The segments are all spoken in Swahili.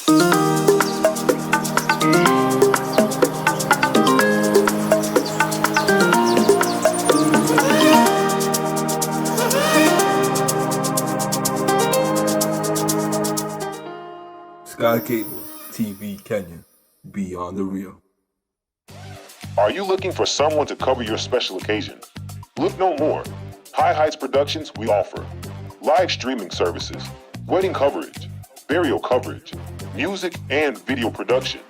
Sky Cable TV Kenya, Beyond the Real. Are you looking for someone to cover your special occasion? Look no more. High Heights Productions we offer live streaming services, wedding coverage, burial coverage, music and video production,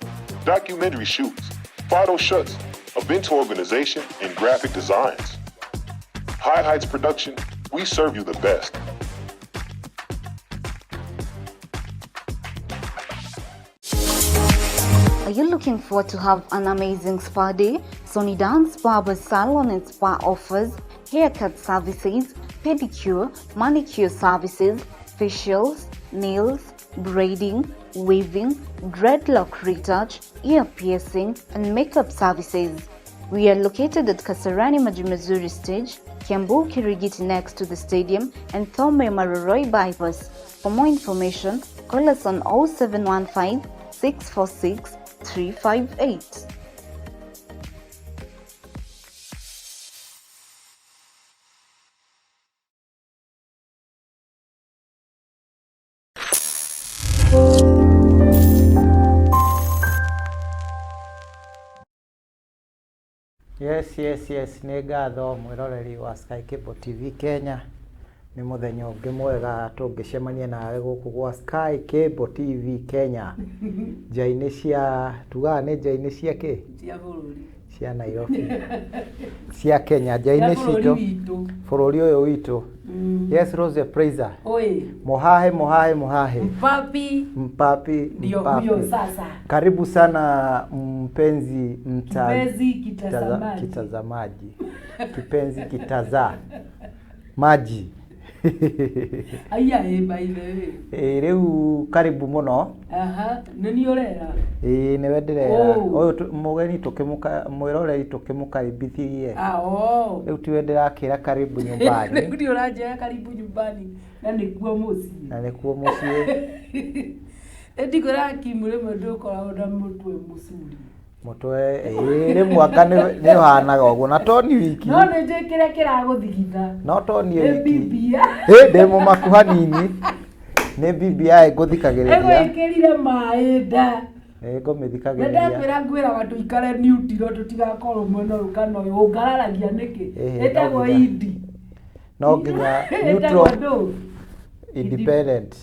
documentary shoots, photo shoots, event organization, and graphic designs. High Heights Production, we serve you the best. Are you looking forward to have an amazing spa day? Sony Dance Barber Salon and Spa offers haircut services, pedicure, manicure services, facials, nails, braiding, weaving, dreadlock retouch, ear piercing, and makeup services. We are located at Kasarani Majimazuri Stage, Kiambu Kirigiti next to the stadium, and Thome Maroroi bypass. For more information, call us on 0715 646 358. Yes, nĩ ngatho mwĩroreri wa Sky Cable TV Kenya. Nĩ mũthenya ũngĩ mwega tũngĩcemania nawe gũkũ gwa Sky Cable TV Kenya. Nja-inĩ cia tugaga nĩ nja-inĩ cia kĩ? Cia bũrũri. Cia Nairobi. Cia Kenya, nja-inĩ citũ. Bũrũri ũyũ witũ. Yes, Rose Praiser. Oi. Muhahi. Mpapi. Ndio huyo sasa. Karibu sana mpenzi kitazamaji. Kipenzi maji. Aya by the way. Rĩu karibu muno. Nĩ ũrera. Nĩwe ndĩrera. Ũyũ mũgeni mwĩroreri tũkĩmũkaribithie. Rĩu tiwe ndĩrakĩra karibu nyumbani. Nĩ ndio ũranjĩra karibu nyumbani. Na nĩkuo mũciĩ. Ndigora kimure mũndũ ũkoragwo na mũtwe mũcuri. Mũtwe rĩmwe anga nĩ ũhanaga ũguo na toni wiki. No nĩ njĩkĩre kĩragũthigitha. No toni wiki. Bibia. Ndemo makuha nini. Nĩ bibia ngũthikagĩrĩria. Egwĩkĩrire maĩ nda. Ngũmĩthikagĩrĩria. Ndakwĩra ngwĩra watu ikare neutral tutigakorwo mwena ũyũ kana ũyũ ũngararagia nĩkĩ. Ĩtagwo idi. No nginya neutral independent.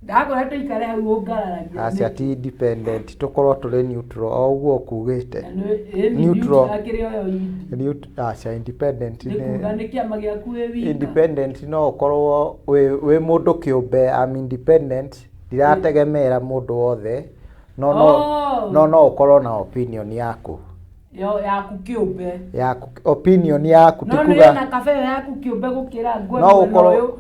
Ndakora tuikare hau ũngararagia. Acia ti independent tukorwo tũrĩ neutral o ũguo kugĩte. Neutral acia independent nĩ kĩama gĩaku wĩ wika. Independent no ũkorwo wĩ mũndũ kĩũmbe. I'm independent, ndirategemera mũndũ wothe. No ũkorwo na opinion yaku. Yaku kĩũmbe. Yaku opinion yaku tikuga. No nĩ na kabe yaku kĩũmbe gũkĩra ngwe. No ũkorwo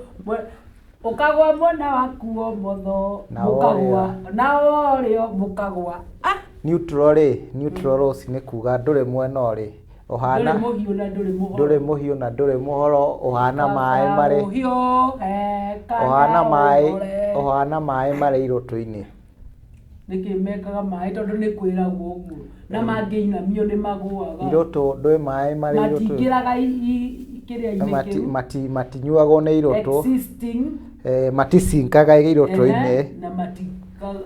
ukagwa mwana waku omotho mukagwa na orĩo mukagwa. Neutral rose nĩ kuga ndũrĩ mwena ũrĩ ohana ndũrĩ mũhiũ na ndũrĩ mũhoro ohana maĩ marĩ ohana maĩ marĩ irũtũ-inĩ. Nĩkĩ mekaga maĩ tondũ nĩ kwĩragwo ũguo na mangĩinamio nĩ magũaga. Irũtũ ndũĩ maĩ marĩ irũtũ. Matingĩraga kĩrĩa-inĩ matinyuagwo nĩ irũtũ. Existing. Maticinkaga irũtũ-inĩ.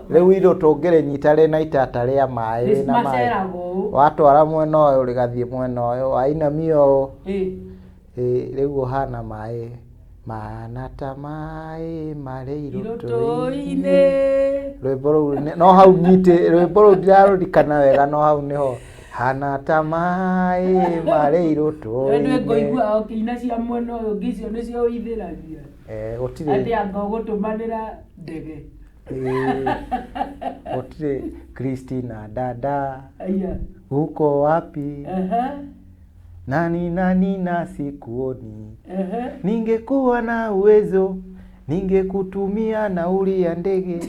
Rĩu irũtũ ũngĩrĩnyita rĩna itata rĩa maĩ na maĩ. Watwara mwena ũyũ rĩgathiĩ mwena ũyũ wainamio rĩu ũhana maĩ. Mana ta maĩ marĩ irũtũ-inĩ. Rwĩmbo rũu no hau nyite rwĩmbo rũu ndirarũrikana wega no hau nĩho. Hana ta maĩ marĩ irũtũ-inĩ. Nĩ ngũigua okĩina cia mwena ũyũ ũngĩ icio nĩcio ũithĩragia. Gũtirĩ. Atĩ anga ũgũtũmanĩra ndege. Gũtirĩ Christina dada. Uko wapi? Nani na sikuoni. Ningekuwa na uwezo ningekutumia nauli ya ndege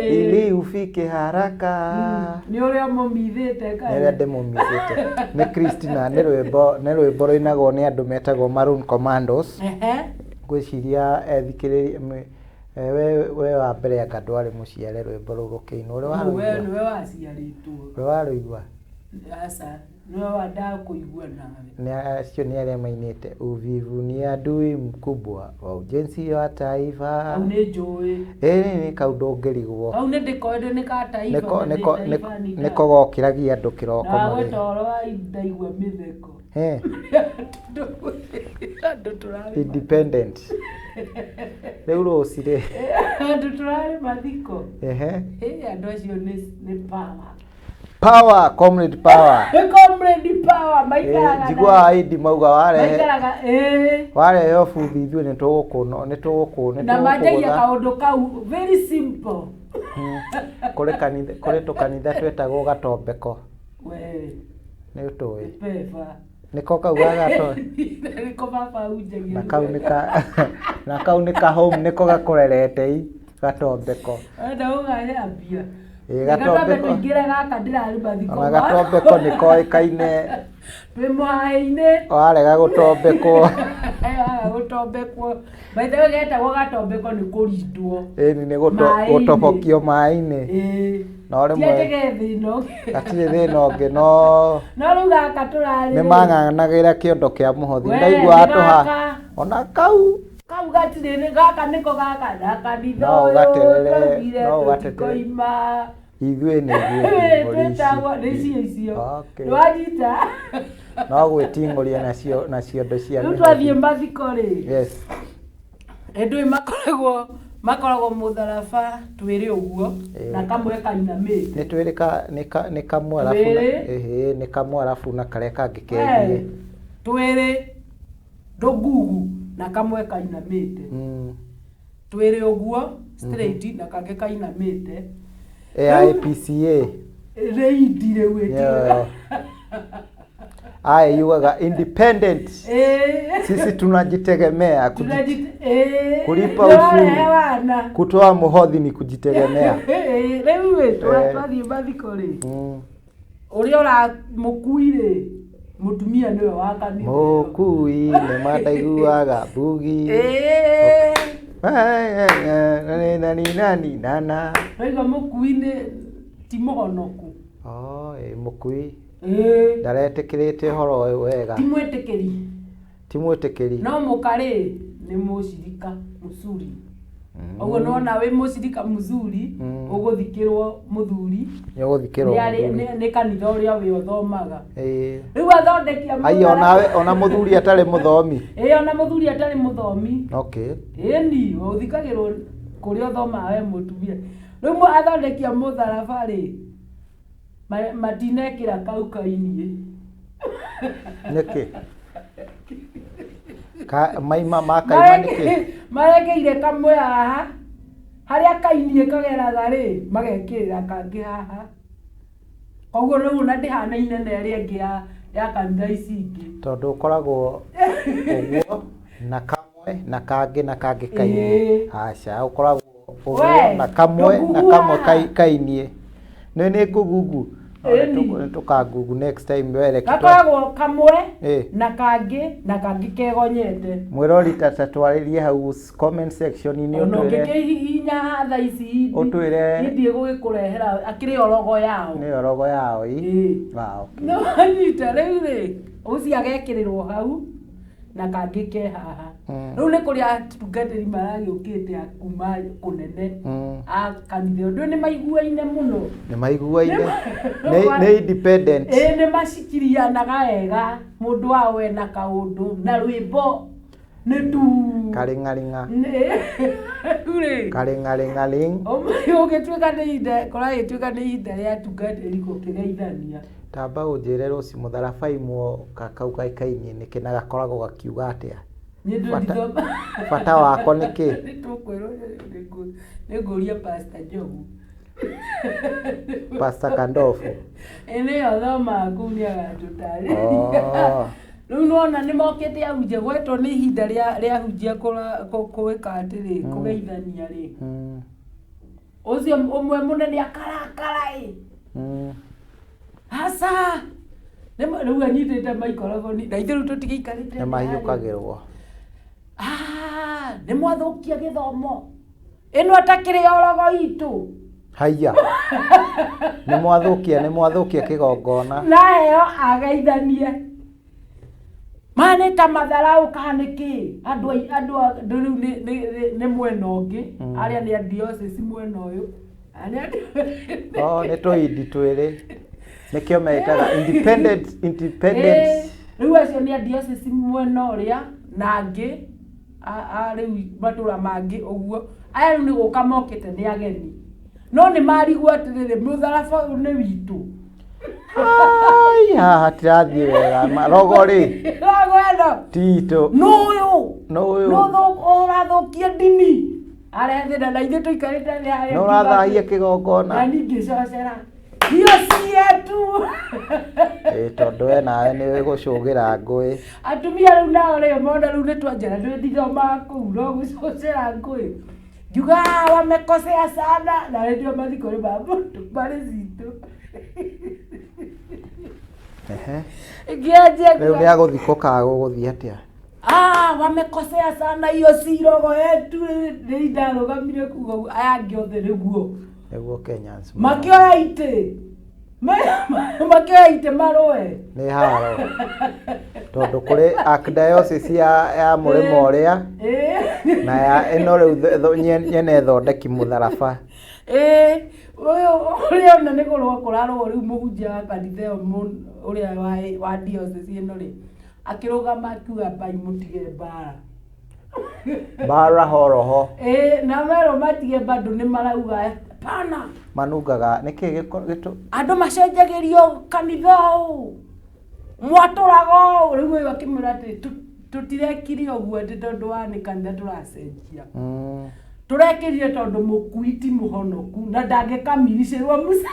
ili ufike haraka. Nĩ ũrĩa mũmithĩte kaĩ? Nĩ ndĩmũmithĩte. Nĩ Christina nĩ rwĩmbo rũinagwo nĩ andũ metagwo Maroon Commandos. Ngwĩciria ethikĩrĩria we wa mbere anga ndwari muciare rwimbo ru rukiino uri waruigwa we waciaritwo uri waruigwa asa no wada kuigua nawe ni acio ni aria mainite uvivu ni adui mkubwa wa ujenzi wa taifa au ni njui ni kaundu ngirigwo au ni ndikoende ni ka taifa niko gokiragia andu kiroko na we toro wa ndaigua mitheko andu turari independent riu rucire andu turari mathiko andu acio ni power comrade power comrade power maikaraga jigwa aidi mauga ware yo futhi ithu ni tugukuno na majaia kaundu kau very simple kore tukanitha twetagwo gatombeko we ni utoi pefa niko kauga gato niko baba ujagia na kau nika home niko gakorerete gatombeko nda uga mbia gatombeko ngira gaka ndirari bathiko na gatombeko niko ikaine twi Muhahi-ini warega gutombekwo gutombekwo baitha getagwo gatombeko ni kurindwo ni gutobokio mai-ini no rimwe gatire thina ungi no riu gaka turari ni mang'ang'anagira kiondo kia muhothi ndaigua atuha ona kau gatire ni gaka niko gaka ndakanditho no gaterere no gaterere koima ithuĩ nĩ twetagwo nĩ icio wanyita no gwĩting'ũria na ciondo cia rĩu twathiĩ mathiko rĩ yes endũ makoragwo mũtharaba twĩrĩ ũguo na kamwe kainamĩte nĩ twĩrĩ nĩ kamwe arabu nĩ kamwe arabu na karĩa kangĩ kengie twĩrĩ ndũngugu na kamwe kainamĩte twĩrĩ ũguo straight na kangĩ kainamĩte AIPCA reidi rĩu yugaga independent sisi tunajitegemea kulipa ushuru kutoa muhothi ni kujitegemea rĩu twathiĩ mathiko rĩ ũrĩa ũramũkui rĩ mutumia niwe wa kanitha mukui nĩ mandaiguaga mbugi nana raiga mukui ni ti mũhonoku mukui ndaretĩkĩrĩte ũhoro ũyũ wega ti mwĩtĩkĩri no mũkarĩ nĩ mũcirika mũcuri ũguo nona wĩ mũcirika mũcuri ũgũthikĩrwo mũthuri nĩ kanitha ũrĩa wĩ ũthomaga rĩu athondekia ona mũthuri atarĩ mũthomi ona mũthuri atarĩ mũthomi ĩni ũthikagĩrwo kũrĩa ũthomaga we mũtumia rĩu athondekia mũtharaba rĩ matinekĩra kau kainie nĩkĩ maima makaima nĩkĩ marekeire kamwe haha harĩa kainie kageraga rĩ magekĩrĩra kangĩ haha koguo rĩu na ndĩhanaine na ĩrĩa ĩngĩ ya kanitha ici ingĩ tondũ ũkoragwo ũguo na kamwe na kangĩ kainie aca ũkoragwo ũguo na kamwe kainie nĩ ngũgungu tukagugu next time were gakoragwo kamwe na kangĩ kegonyete mwirori tata twaririe hau comment section ini utwire hinya hatha ici utwire ndie gũgĩkũrehera akĩrĩ orogo yao nĩ orogo yao wow no anyita rĩu rĩ ũcio agekĩrĩrwo hau na kangĩ ke haha rĩu nĩ kũrĩa atungatĩri maragĩũkĩte kuma kũnene a kanitha ũndũ nĩ maiguaine mũno nĩ independent nĩ macikirianaga wega mũndũ wao ena kaũndũ na rwĩmbo nĩ tu karĩng'arĩng'a ũgĩtuĩka nĩ ihinda rĩa atungatĩri gũkĩgeithania tamba ũnjĩre rũci mũtharaba imwo kakau gaikainie nĩkĩ na gakoragwo gakiuga atĩa bata wako nĩkĩ nĩngũria Pastor Jogu Pastor Kandofu nĩyo thomaga kũu nĩ agatũtarĩria rĩu nona nĩ mokĩte ahunjia gwetwo nĩ ihinda rĩa hunjia kũĩka atĩrĩ kũgeithania rĩ ũcio ũmwe mũnene akarakara hasa rĩu anyitĩte maikoroboni na ithuĩ rĩu tũtigĩikarĩte nĩ mahiũkagĩrwo nĩ mwathũkia gĩthomo ino atakire orogo itu haya nĩ mwathũkia kĩgongona na heo ageithanie mane ta matharau kaniki andu riu ni mwena ungi aria ni diocese mwena uyu nĩ tũindi twĩrĩ nĩkĩo metaga independent riu acio ni diocese mwena uria na angi riu matura mangi uguo aya riu ni guka mokite ni ageni no ni marigwo atiriri mutharaba ni witu hatirathie wega marogo ri tito no urathukia ndini arethira na ithe tuikarite no urathahia kĩgongona na ningi cocera dio cietu tondu we nawe nĩ gũcũgĩra ngũĩ atumia riu nao ri mona riu nĩ twanjara ndithoma kũu no gũcũcĩra ngũĩ juga wamekosea sana na ndio mathiko ni baba bali zito leo nĩ agũthikwo kana gũgũthiĩ atĩa wamekosea sana hiyo si rogo yetu nĩ ndarũgamire kuga aya ngĩothe nĩguo Kenyans makĩoya itĩ marũe nĩ haro tondũ kũrĩ archdiocese ya mũrĩmo ũrĩa na ya ĩno rĩu nyene thondeki mũtharaba ũrĩa ona nĩ kũrũa kũrarũa rĩu mũhunjia wa kanitha ĩyo ũrĩa wa diocese ĩno rĩ akĩrũgama akiuga Bai mũtige bara horoho na mero matige bado nĩ marauga pana manungaga nĩkĩ gĩtũ andũ macenjagĩrio kanitha ũũ mwatũraga ũũ rĩu ũyũ akĩmwĩra atĩ tũtirekire ũguo atĩ tondũ wa nĩ kanitha tũracenjia tũrekĩrire tondũ mũkui ti mũhonoku na ndangĩkamiricĩrwo musa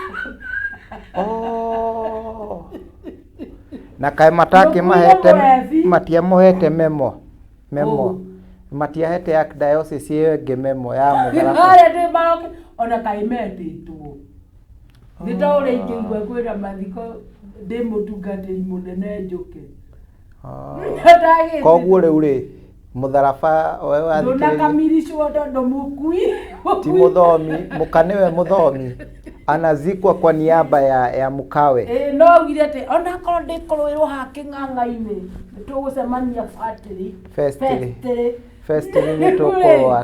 na kaĩ matiamũhete memo matiahete archdiocese ĩyo ĩngĩ memo ya mũtharaba ona kaĩ metĩtwo nĩ ta ũrĩa ingĩigua kwĩra mathiko ndĩ mũtungatĩri mũnene njũke koguo rĩu rĩ mũtharaba ndũnakamiricwo tondũ mũkui ti mũthomi mũka nĩwe mũthomi anazikwa kwa niaba ya mukawe no ugire atĩ ona korwo ndĩkũrũĩrwo ha kĩng'ang'a-inĩ nĩtũgũcemania festiri nĩ tũkũrũa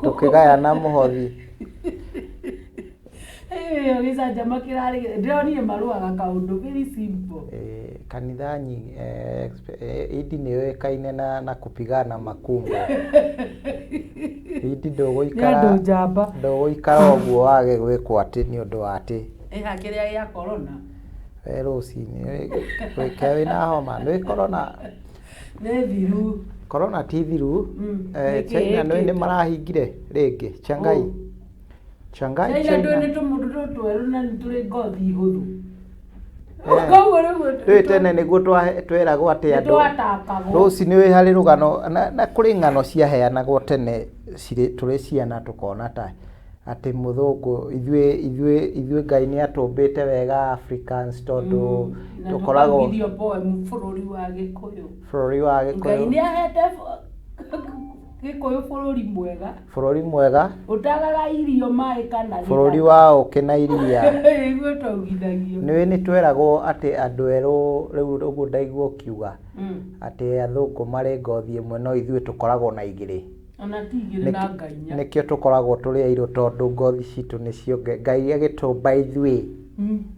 tũkĩgayana mũhothi gĩcanjama kĩrarĩ ndĩronire marũaga kaũndũ very simple kanitha nyingi idi nĩ yoĩkaine na kupigana makumbo idi ndũgũikara ũguo wage gwĩkwo atĩ nĩ ũndũ wa atĩ kĩrĩa gĩa corona rũcinĩ gwĩke wĩna homa nĩ corona nĩ thiru corona ti thiru China nĩ marahingire rĩngĩ Shanghai China nĩ tũmũndũ twerũ na nĩ tũrĩ ngothi hũthũ rĩu tene nĩguo tweragwo atĩ andũ rũcinĩ wĩ harĩ rũgano na kũrĩ ng'ano ciaheanagwo tene tũrĩ ciana tũkona ta atĩ mũthũngũ ithuĩ Ngai nĩ atũmbĩte wega Africans tondũ tũkoragwo bũrũri wa Gĩkũyũ Ngai nĩ ahete Gĩkũyũ bũrũri mwega ũtagaga irio maĩ kana bũrũri wa ũkĩ na iria nĩwe nĩ tweragwo atĩ andũ erũ rĩu ũguo ndaigua ũkiuga atĩ athũngũ marĩ ngothi ĩmwe no ithuĩ tũkoragwo na igĩrĩ nĩkĩo tũkoragwo tũrĩ airũ tondũ ngothi citũ nĩcio Ngai agĩtũmba ithuĩ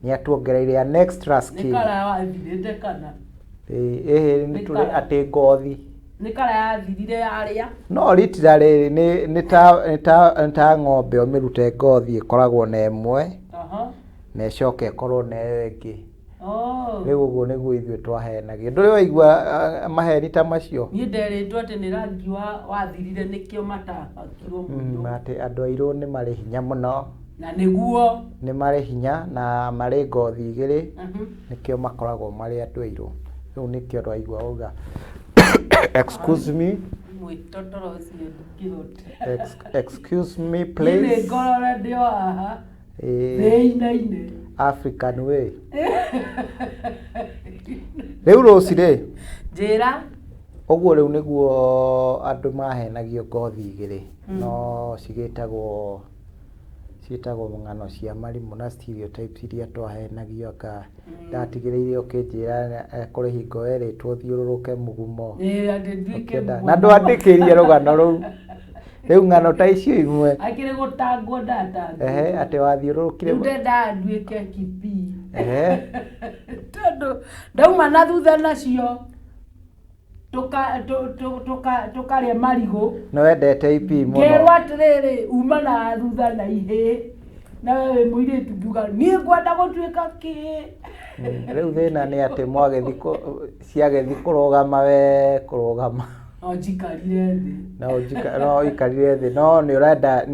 nĩ atuongereire an extra skin nĩ tũrĩ atĩ ngothi nĩ kara yathirire yarĩa no ritira rĩrĩ nĩ ta ng'ombe ũmĩrute ngothi ĩkoragwo na ĩmwe na ĩcoke ĩkorwo na ĩyo ĩngĩ rĩu ũguo nĩguo ithuĩ twahenagio ndũrĩ waigua maheni ta macio niĩ nderĩtwo atĩ nĩ rangi wathirire nĩkĩo matabakirwo mũno atĩ andũ airũ nĩ marĩ hinya mũno na nĩguo nĩ marĩ hinya na marĩ ngothi igĩrĩ nĩkĩo makoragwo marĩ andũ airũ rĩu nĩkĩo twaigua uga excuse me excuse me please African way rĩu rũci rĩ njĩra Oguo riu niguo andu mahenagio ngothi igiri no cigitagwo ng'ano cia marimu na stereotypes iria twahenagio ka ndatigiriire ukinjira kuri hingo eritwo thiururuke mugumo na ndwandikirie rugano ruu riu ng'ano ta icio imwe akire gutangwo ndatangwo ati wathiururukire ndenda nduike kipi tondu ndauma na thutha nacio tukaria marigo no wendete ipi muno ngerwa atiriri uma na thutha na ihe na wewe muiritu nduga nie ngwenda gutuika ki riu thina ni ati mwagethiko ciagethi kurugama we kurugama ojikarire thi no ikarire thi no ni urenda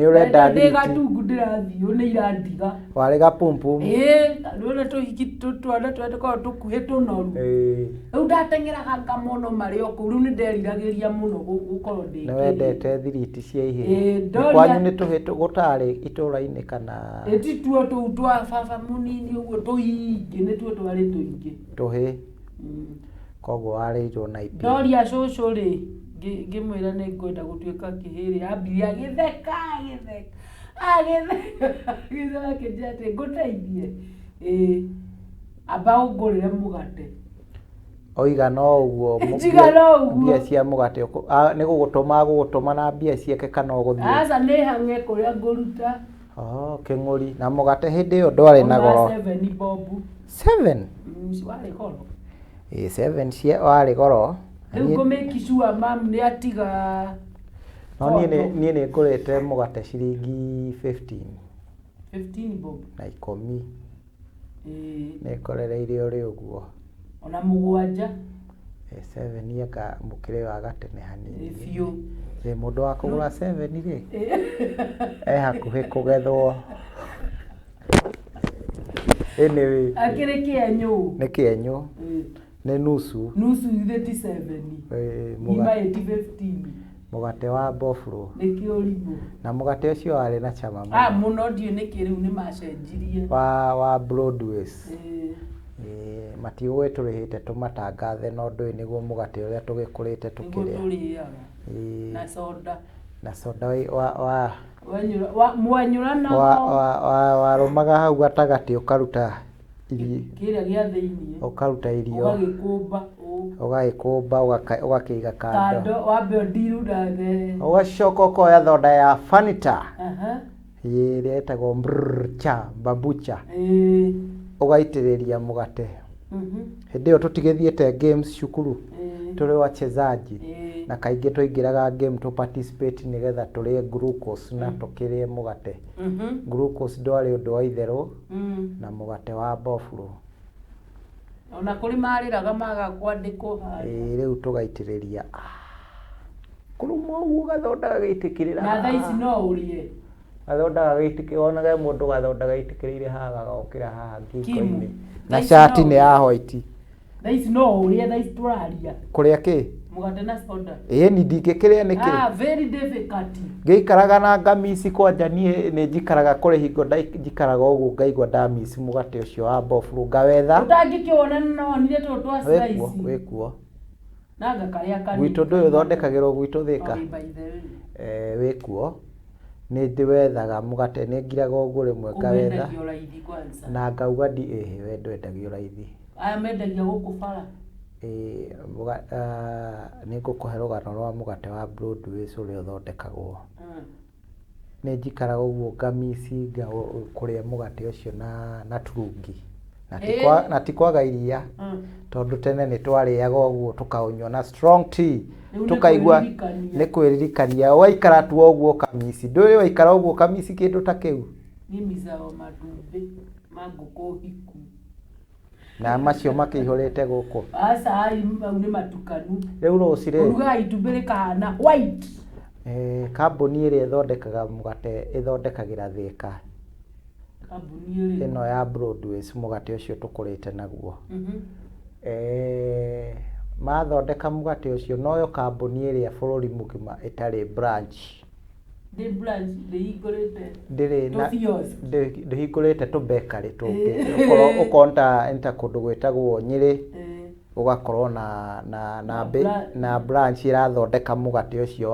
ndigatungu ndirathiu ni irandiga wari gapumpum rwona tuhiki tutwana twatako tukuhe tunoru riu ndatengeraga ngamono mario ku riu ni nderiragiria muno gukorwo ndi no wendete thiriti cia ihe kwanyu ni tuhitu gutari itura-ini kana etituo tu twa baba munini uguo tuingi ni tuo twari tuingi tuhi koguo areirwo na ipi ndoria cucu ri ngimwira ni ngwenda gutuika kihiri ambiri agitheka kinjate nguteithie aba ungurire mugate oiga no uguo mbia cia mugate ni gugutuma na mbia ciake kana uguthie asa ni hange kuria nguruta king'uri na mugate hindi iyo ndwari na goro 7 bob 7 wari goro 7 cia wari goro riu ngumake sure mam ni atiga no nie ni ngurite mugate ciringi 15 bob na 10 ni korereire uri uguo ona mugwanja 7 yaka mukire wa gatene hanini ifio mundu wa kugura 7 ri hakuhi kugethwo anyway akire kienyu ni kienyu ni nusu 37 nima 15 mugate wa boflo ni kioribo na mugate ucio wari na chama muno muno ndio ni kiriu ni macenjirie wa Broadways matiwe turihite tumatangathe no ndui niguo mugate uria tugikurite tukiria na soda wa mwanyura na warumaga hau gatagati ukaruta kiria gia thiini ukaruta irio ugagikumba ugakiiga kando wambe ndiru ndathe ugacoka ukoya thoda ya Fanita iria etagwo babucha ugaitiriria mugate hindi iyo tutigithiete games cukuru turi wachezaji na kaingi tuingiraga game to participate nigetha turie glucose na tukirie mugate glucose ndwari undu wa itheru na mugate wa boflo ona kuri mariraga maga kwandikwo riu tugaitiriria kuruma uguo gathondaga gaitikirira na thaici no urie gathondaga gaitikirira onaga mundu gathondaga gaitikirire haga gokira haha ngingo-ini na shati ni ya white thaici no urie thaici turaria kuria ki mugate na soda ni ndingikiria niki very difficult ngiikaraga na ngamisi kwanja nie ni njikaraga kuri hingo njikaraga uguo ngaigwa ndamisi mugate ucio wa boflo ngawetha utangikiona no nire tu twa slice wikuo naga karia kanini gwitu ndu uthondekagirwo gwitu thika wikuo ni ndiwethaga mugate ni ngiraga uguo rimwe ngawetha na ngauga we ndwendagio raithi aya mendagia guku bara ni ngukuhe rugano rwa mugate wa Broadways uria uthondekagwo ni njikaraga uguo ngamisi kuria mugate ucio na turungi na tikwaga iria tondu tene ni twariaga uguo tukaunywa na strong tea tukaigua ni kwiririkania waikara tu uguo kamisi nduri waikara uguo kamisi kindu ta kiu mimi zao madumbe maguko hiku na macio makihorete guku asa ai ni matukanu riu rucire uruga itumbere kana white kambuni iria ithondekaga mugate ithondekagira thika kambuni ino ya Broadways mugate ucio tukurite naguo mathondeka mugate ucio noyo kambuni iria bururi mugima itari branch ndihingurite tu bakery tungi ukonta kundu gwitagwo Nyeri ugakorwo na branch irathondeka mugate ucio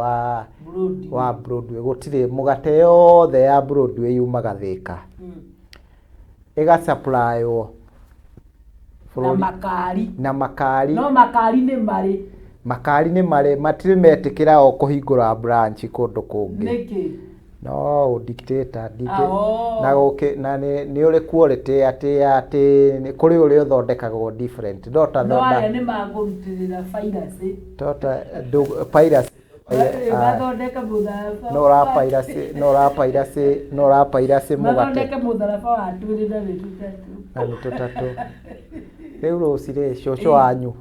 wa Broadway gutire mugate yothe ya Broadway yumaga Thika ega supply na makari no makari ni mari matire metikira o kuhingura branch kundu kungi niki no dictator na ni uri quality ati ni kuri uri uthondekagwo different dota no aya ni magurutirira virus dota virus bathondeka mutharaba no rapairasi mugate bathondeka mutharaba wa twirira tutatu riu rucire shosho wanyu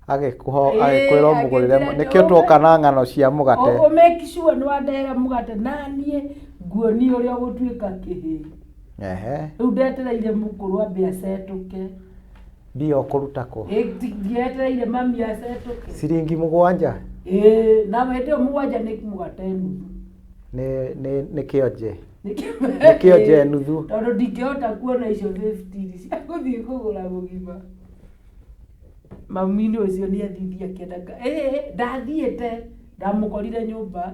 agikuira mugurire nikio twoka na ngano cia mugate o make sure no andera mugate nanie nguoni uri ogutwika kihi riu ndetereire mukuru ambe acetuke bio kurutako ndetereire mami acetuke ciringi 7 na wetio 7 ni mugate ni kionje nuthu tondu ndingihota kuona icio 50 cia guthii kugura mugima mami ni ucio ni athithia kendaga ndathiete ndamukorire nyumba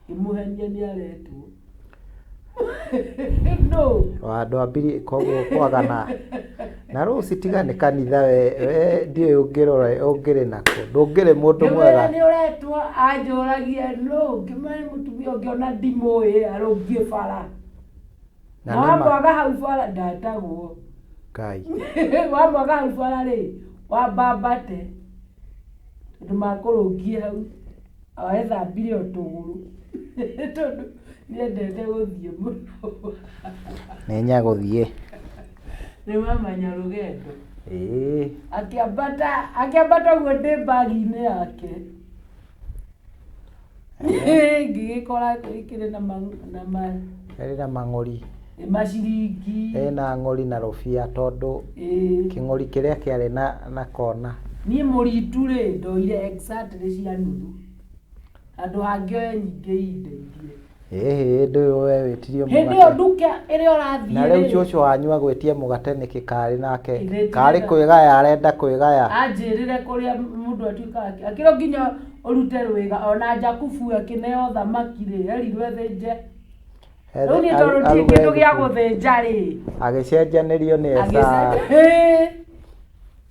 imuhenia ni aretwo no wandu ambiri koguo kwagana na ruci tigane kanitha we ndio ungire nako ndungire mundu mwega ni uretwo anjuragia no ngimane mutumia ungiona ndimui arungie bara na wamwaga hau bara ndatagwo Ngai wamwaga hau bara ri wambambate ndumakurungie hau awethambire utuguru tondu niendete guthie muno nenya guthie ni mamanya rugendo akiambata guo ndi bagi-ini yake ngigikora ikiri na mang'ori maciringi na ng'ori na rufia tondu king'ori kiria kiari na kona ni muritu ri ndoire exactly cia nuthu andu angioe nyingi indeithie ndu we witirio mugate hindi nduka iri urathie na riu cucu wanyu agwetie mugate niki kari nake kari kwigaya arenda kwigaya anjirire kuria mundu atuika akiro nginya urute rwiga ona Jakubu akineo thamaki ri erirwe thinje riu ni tondu ti kindu gia guthinja ri agicenjanirio ni esa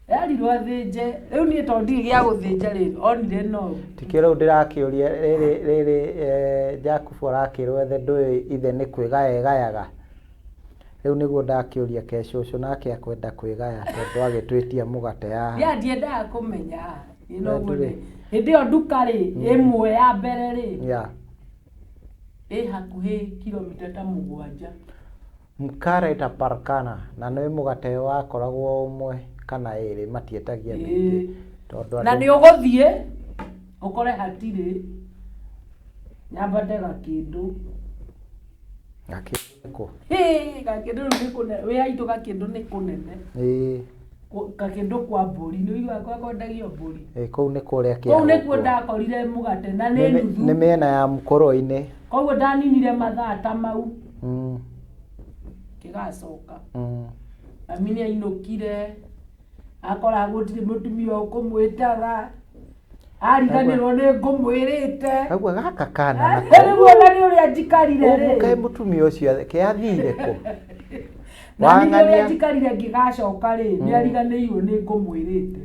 erirwe thinje riu ni tondu ti gia guthinja ri onire no tikiro ndirakiuria riri Jakubu arakirwo ethe ndui ithe ni kwigaya egayaga riu niguo ndakiuria ke cucu nake akwenda kwigaya tondu agitwitia mugate ya ndiendaga kumenya inogure hindi yo nduka ri imwe ya mbere ri hakuhi kilomita ta 7 mkara itaparakana na nĩ mugate wakoragwo umwe kana iri matietagia mingi tondu na ni uguthie ukore hatiri nyambate gakindu gakindu gakindu ni kunene we aitu gakindu ni kunene gakindu kwa mburi ni uigua kwa kwendagio mburi kou ni kuria kia kou ni kuo ndakorire mugate na ni nuthu ni miena ya mukoro-ini koguo ndaninire mathaa ta mau kigacoka mami ni ainukire akora gutiri mutumia ukumwitaga ariganirwo ni ngumwirite agwa gaka kana na riu ni uria njikarire ri uke mutumia ucio kiathire ku wang'ania njikarire ngigacoka ri ni ariganirwo ni ngumwirite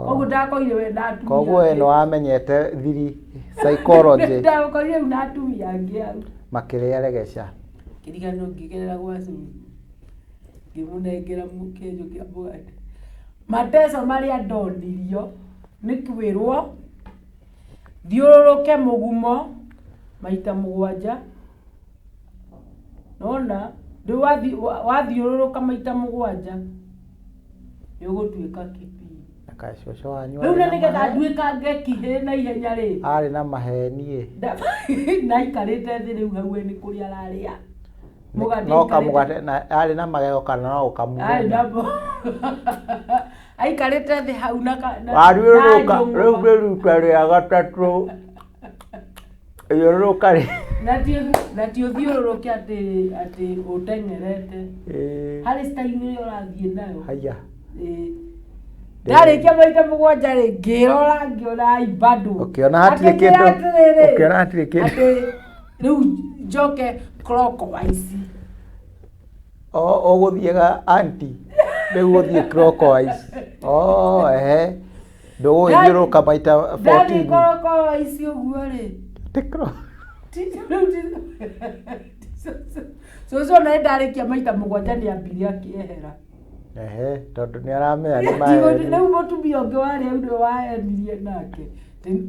koguo ndakorire we na atumia koguo we no amenyete thiri psychology ndakorire na atumia angi au makiregeca kiriganirwo ngigerera gwa curu ngimunengera mukenjo kia mugate mateso maria ndonirio nikwirwo thiururuke mugumo maita 7 nona riu wathiururuka maita 7 nigutuika kipi akacoco wanyu riu nigetha nduikange kihi na ihenya ri ari na mahenie na ikarite thi riu hau ni kuria araria no kamugate na ari na magego kana no ukamugate aikarite thi hau na riu ria gatatu iururuka ri na ti uthiururuke ati uteng'erete hari staini urathie nayo haya Ndarikia maita mugwanja ri ngirora ngiona ibado. Ukiona hatire kindu. Ukiona hatire kindu. Riu njoke clockwise. Oguthiega anti. Riu guthie clockwise. Ndugu ithiuruka maita 14. Ndari clockwise uguo ri. Tikro. So na ndarikia maita mugwanja ni ambiria kiehera. Tondu ni aramea ni mae. Riu mutumia ungi wari aundo waenirie nake.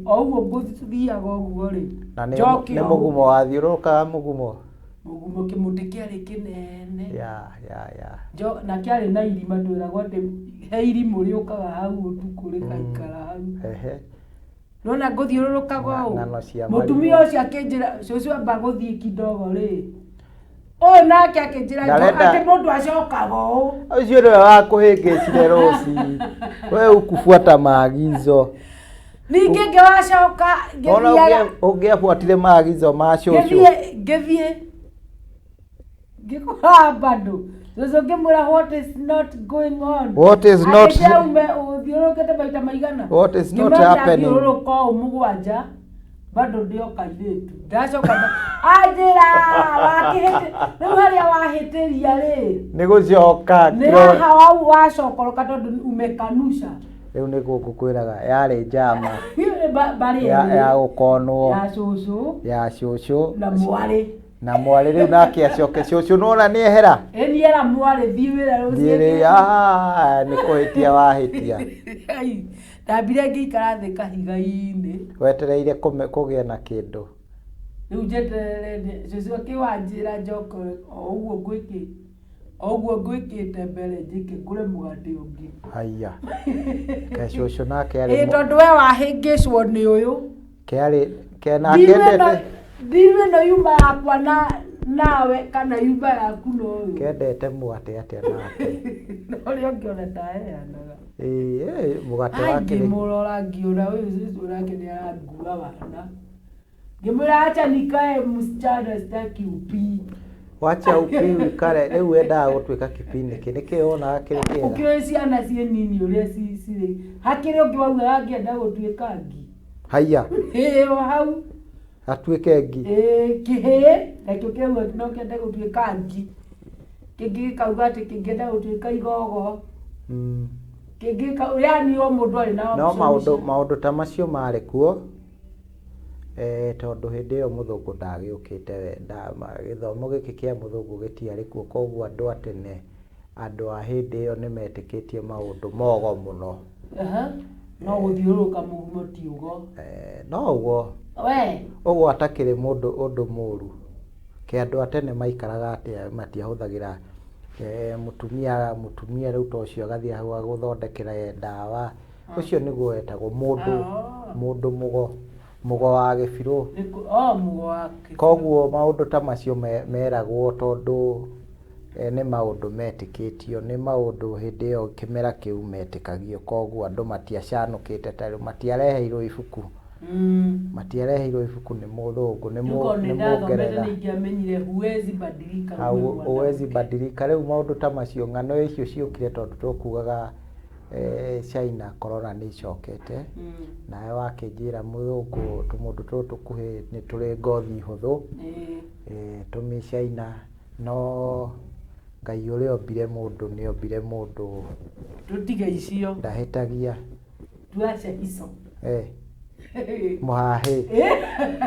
Oguo nguthiaga uguo ri. Ni mugumo wathiuruka mugumo. Mugumo kimuti kiari kinene. Ya. Na kiari na irima ndwiragwo ati he irimu riukaga hau utuku rikaikara hau. Nona nguthiurukaga u. Mutumia ucio akinjira cucu amba guthie kidogo ri. O nake akinjira ati mundu acokaga u. Ucio niwe wakuhingicire ruci. We ukufuata maagizo. Ninge ngewacoka ngithiaga. Ungiafuatire maagizo ma cucu. Ngithie. Ngikora bado. Cucu ngimwira what is not going on. What is not. Uthiurukite maita maigana. What is not happening. Uthiuruka mugwanja. Bado ndio kairetu. Ndacoka ajira wakihete. Riu haria wahitiria ri. Ni gucoka. Ni hawa wacokoroka tondu umekanusha. Riu ni gukukwiraga yari njama. Bari ya gukonwo. Ya cucu. Na mwari riu nake acoke cucu nona ni ehera. Ni era mwari thiwira rucio. Ni kuhitia wahitia. Ndambire ngikara thi kahiga-ini. Wetereire kugia na kindu. Riu njeterere cucu akiwanjira njoko oguo ngwikite mbere njike ngure mugate ungi. Haya. Ke cucu nake ari. Tondu we wahingicwo ni uyu. Kena kendete. Ndiwe no yumba yakwa nawe kana yumba yaku no uyu. Kendete mwate atia nake. No rio ngiona taheanaga. Mugate wake. Ngimurora ngiura uyu cucu nake ni arangura wana. Ngimura acha nikae msichana sitaki upii. Wacha ukiwi kare riu wendaga gutwika kipindi kinike ona kiri kiega. Ukire ciana cie nini uria ciri hakiri ungi wauga angienda gutwika ngi. Haya. Hau atwike ngi. Kihe nakio kiuga no kienda gutwika ngi. Kingi kauga ati kingienda gutwika igogo. Kingi yani o mundu ari na no maundu ta macio mari kuo. Tondu hindi iyo muthungu ndagiukite wenda githomo giki kia muthungu gitiari kuo koguo andu atene andu a hindi iyo nimetikitie maundu mogo muno. No guthiuruka mugumo tiugo. No ugo ugo atakire mundu undu muru ke andu atene maikaraga atia matiahuthagira mutumia riu tocio agathia hau aguthondekera ndawa ucio niguo wetagwo mundu mugo wa gibiru. Mugo wa koguo maundu ta macio meragwo tondu ni maundu metikitio ni maundu hindi iyo kimera kiu metikagio koguo andu matiacanukite tari matiareheirwo ibuku. Matiareheirwo ibuku ni muthungu ni muongerera. Huwezi badilika riu maundu ta macio ng'ano icio ciukire tondu tukugaga China corona ni icokete. Nawe wakinjira muthungu tumundu tukuhi ni turi ngothi huthu. Tumi China no Ngai uria ombire mundu ni ombire mundu tutiga icio ndahitagia tuache ico Muhahi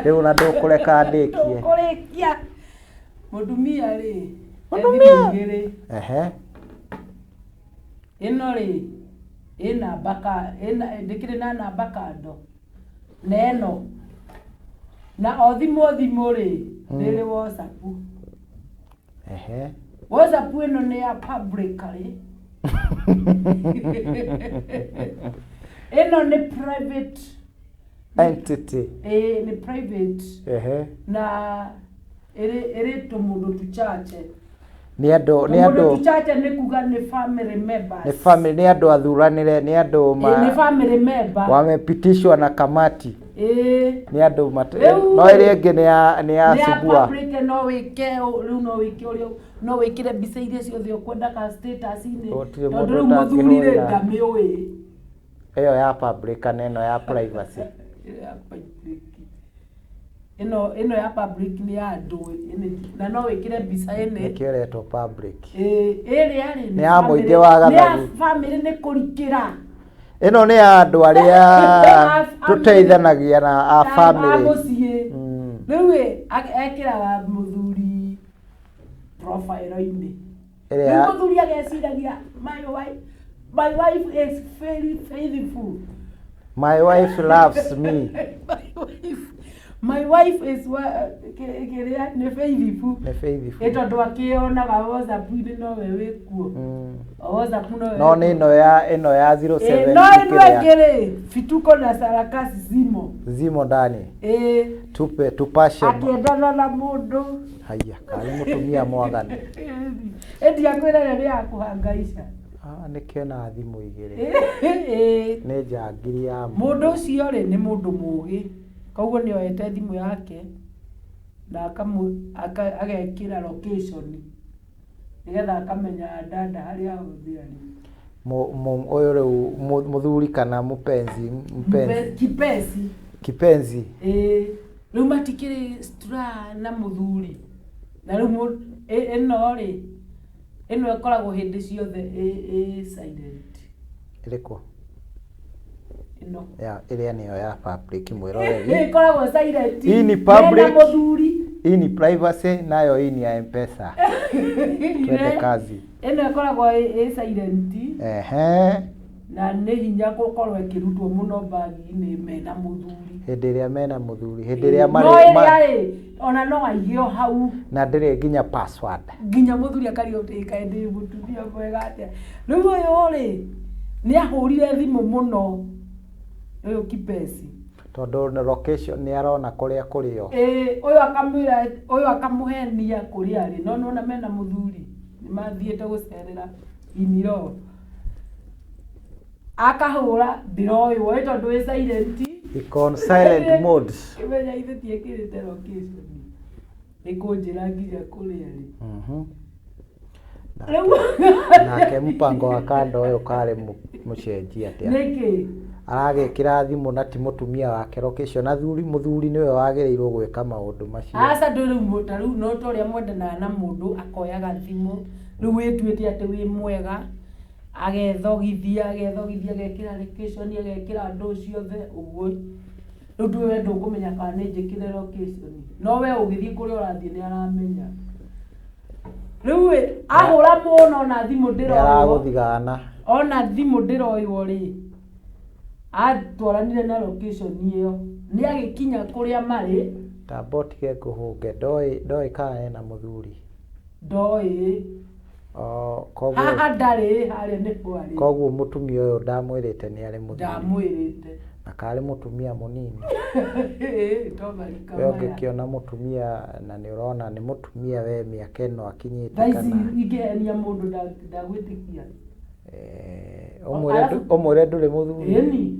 riu na ndukureka ndikie kurikia mutumia ri ino ri ina baka ndikire na namba kando neno na othimo ri riri WhatsApp. WhatsApp ino ni ya public ri ino ni private entity. Ni private. Na iri tumundu tuchache. Ni andu tuchache ni kuga ni family members. Ni family ni andu athuranire ni andu ni family member. Wamepitishwa na kamati. Ni andu no iri ngi ni ya subua. Ni no wike riu no wikire mbica iria ciothe ukwenda ka status ini. Tondu riu muthurire ndamiui. Eyo ya public kana eno ya privacy. Ya public. Eno ya public ni ya andu na no wikire mbica ene Nikireto public. Eri ari ni ya muingi wa gathagu. Ni family ni kurikira. Eno ni andu aria tuteithanagia na a family. Niwe ekira muthuri profile-ini. Ere Muthuri ageciragia my wife is very faithful. My wife loves me. My wife is ne faithful. Ne faithful. Eto ndo akionaga WhatsApp ini no we wikuo. WhatsApp no we. No ni eno ya 07. No eno ngere fituko na sarakasi zimo ndani. Tupashe. Akiendana na mundu. Haya, kali mutumia mwagani. Endi akwira ni akuhangaisha. Nikiona thimu igire. Ni njangiri ya mundu ucio ri ni mundu mugi. Koguo ni oyete thimu yake na agekira location nigetha akamenya dada haria huthira ni oyo riu muthuri kana mupenzi kipenzi riu matikiri stra na muthuri na riu eno ekoragwo hindi ciothe silent iriko no iria niyo ya public mwiroreri ikoragwo silent hii ni public hii ni privacy nayo hii ni ya M-Pesa twende kazi eno ekoragwo silent na nĩ hinya gũkorwo ĩkĩrutwo mũno bagi-inĩ mena mũthuri hĩndĩ ĩrĩa mena mũthuri hĩndĩ ĩrĩa marĩ ona no aigio hau na ndĩrĩ nginya password nginya mũthuri akariũtĩka ndĩ mũtumia mwega atĩa rĩu ũyũ rĩ nĩ ahũrire thimũ mũno ũyũ kipesi tondũ location nĩ arona kũrĩa kũrĩo ũyũ akamwĩra ũyũ akamũhenia kũrĩa arĩ no nona mena mũthuri nĩ mathiĩte gũcerera iniro akahũra ndiroywo tondũ wĩ silent icon silent mode imenya ithe tiekĩrĩte location nĩ kũnjĩra nginya kũrĩa arĩ nake mpango wa kando ũyũ karĩ mũcenjia atĩa nĩkĩ aragĩkĩra thimũ na ti mũtumia wake location na mũthuri nĩwe wagĩrĩirwo gwĩka maũndũ macio aca ndũrĩ mũtaru no ta ũrĩa mwendanaga na mũndũ akoyaga thimũ rĩu wĩtuĩte atĩ wĩ mwega agethogithia agekĩra location agekĩra andũ ciothe ũguo rĩu ndũĩ ndũkũmenya kana nĩ njĩkĩre location no we ũgĩthiĩ kũrĩa ũrathiĩ nĩ aramenya rĩu ahũra mũno na thimũ ndĩroywo aragũthigana ona thimũ ndĩroywo rĩ atwaranire na location ĩyo nĩ agĩkinya kũrĩa marĩ tabotige kũhũnge ndoĩ kana ena mũthuri ndoĩ koguo haha ndarĩ harĩa nĩ kwarĩ koguo mũtumia ũyũ ndamwĩrĩte nĩ arĩ mũthuri ndamwĩrĩte na karĩ mũtumia mũnini tomarika we ũngĩkĩona mũtumia na nĩ ũrona nĩ mũtumia we mĩaka ĩno akinyĩte kana ingĩhenia mũndũ ndagwĩtĩkia ũmwĩre ndũrĩ mũthuri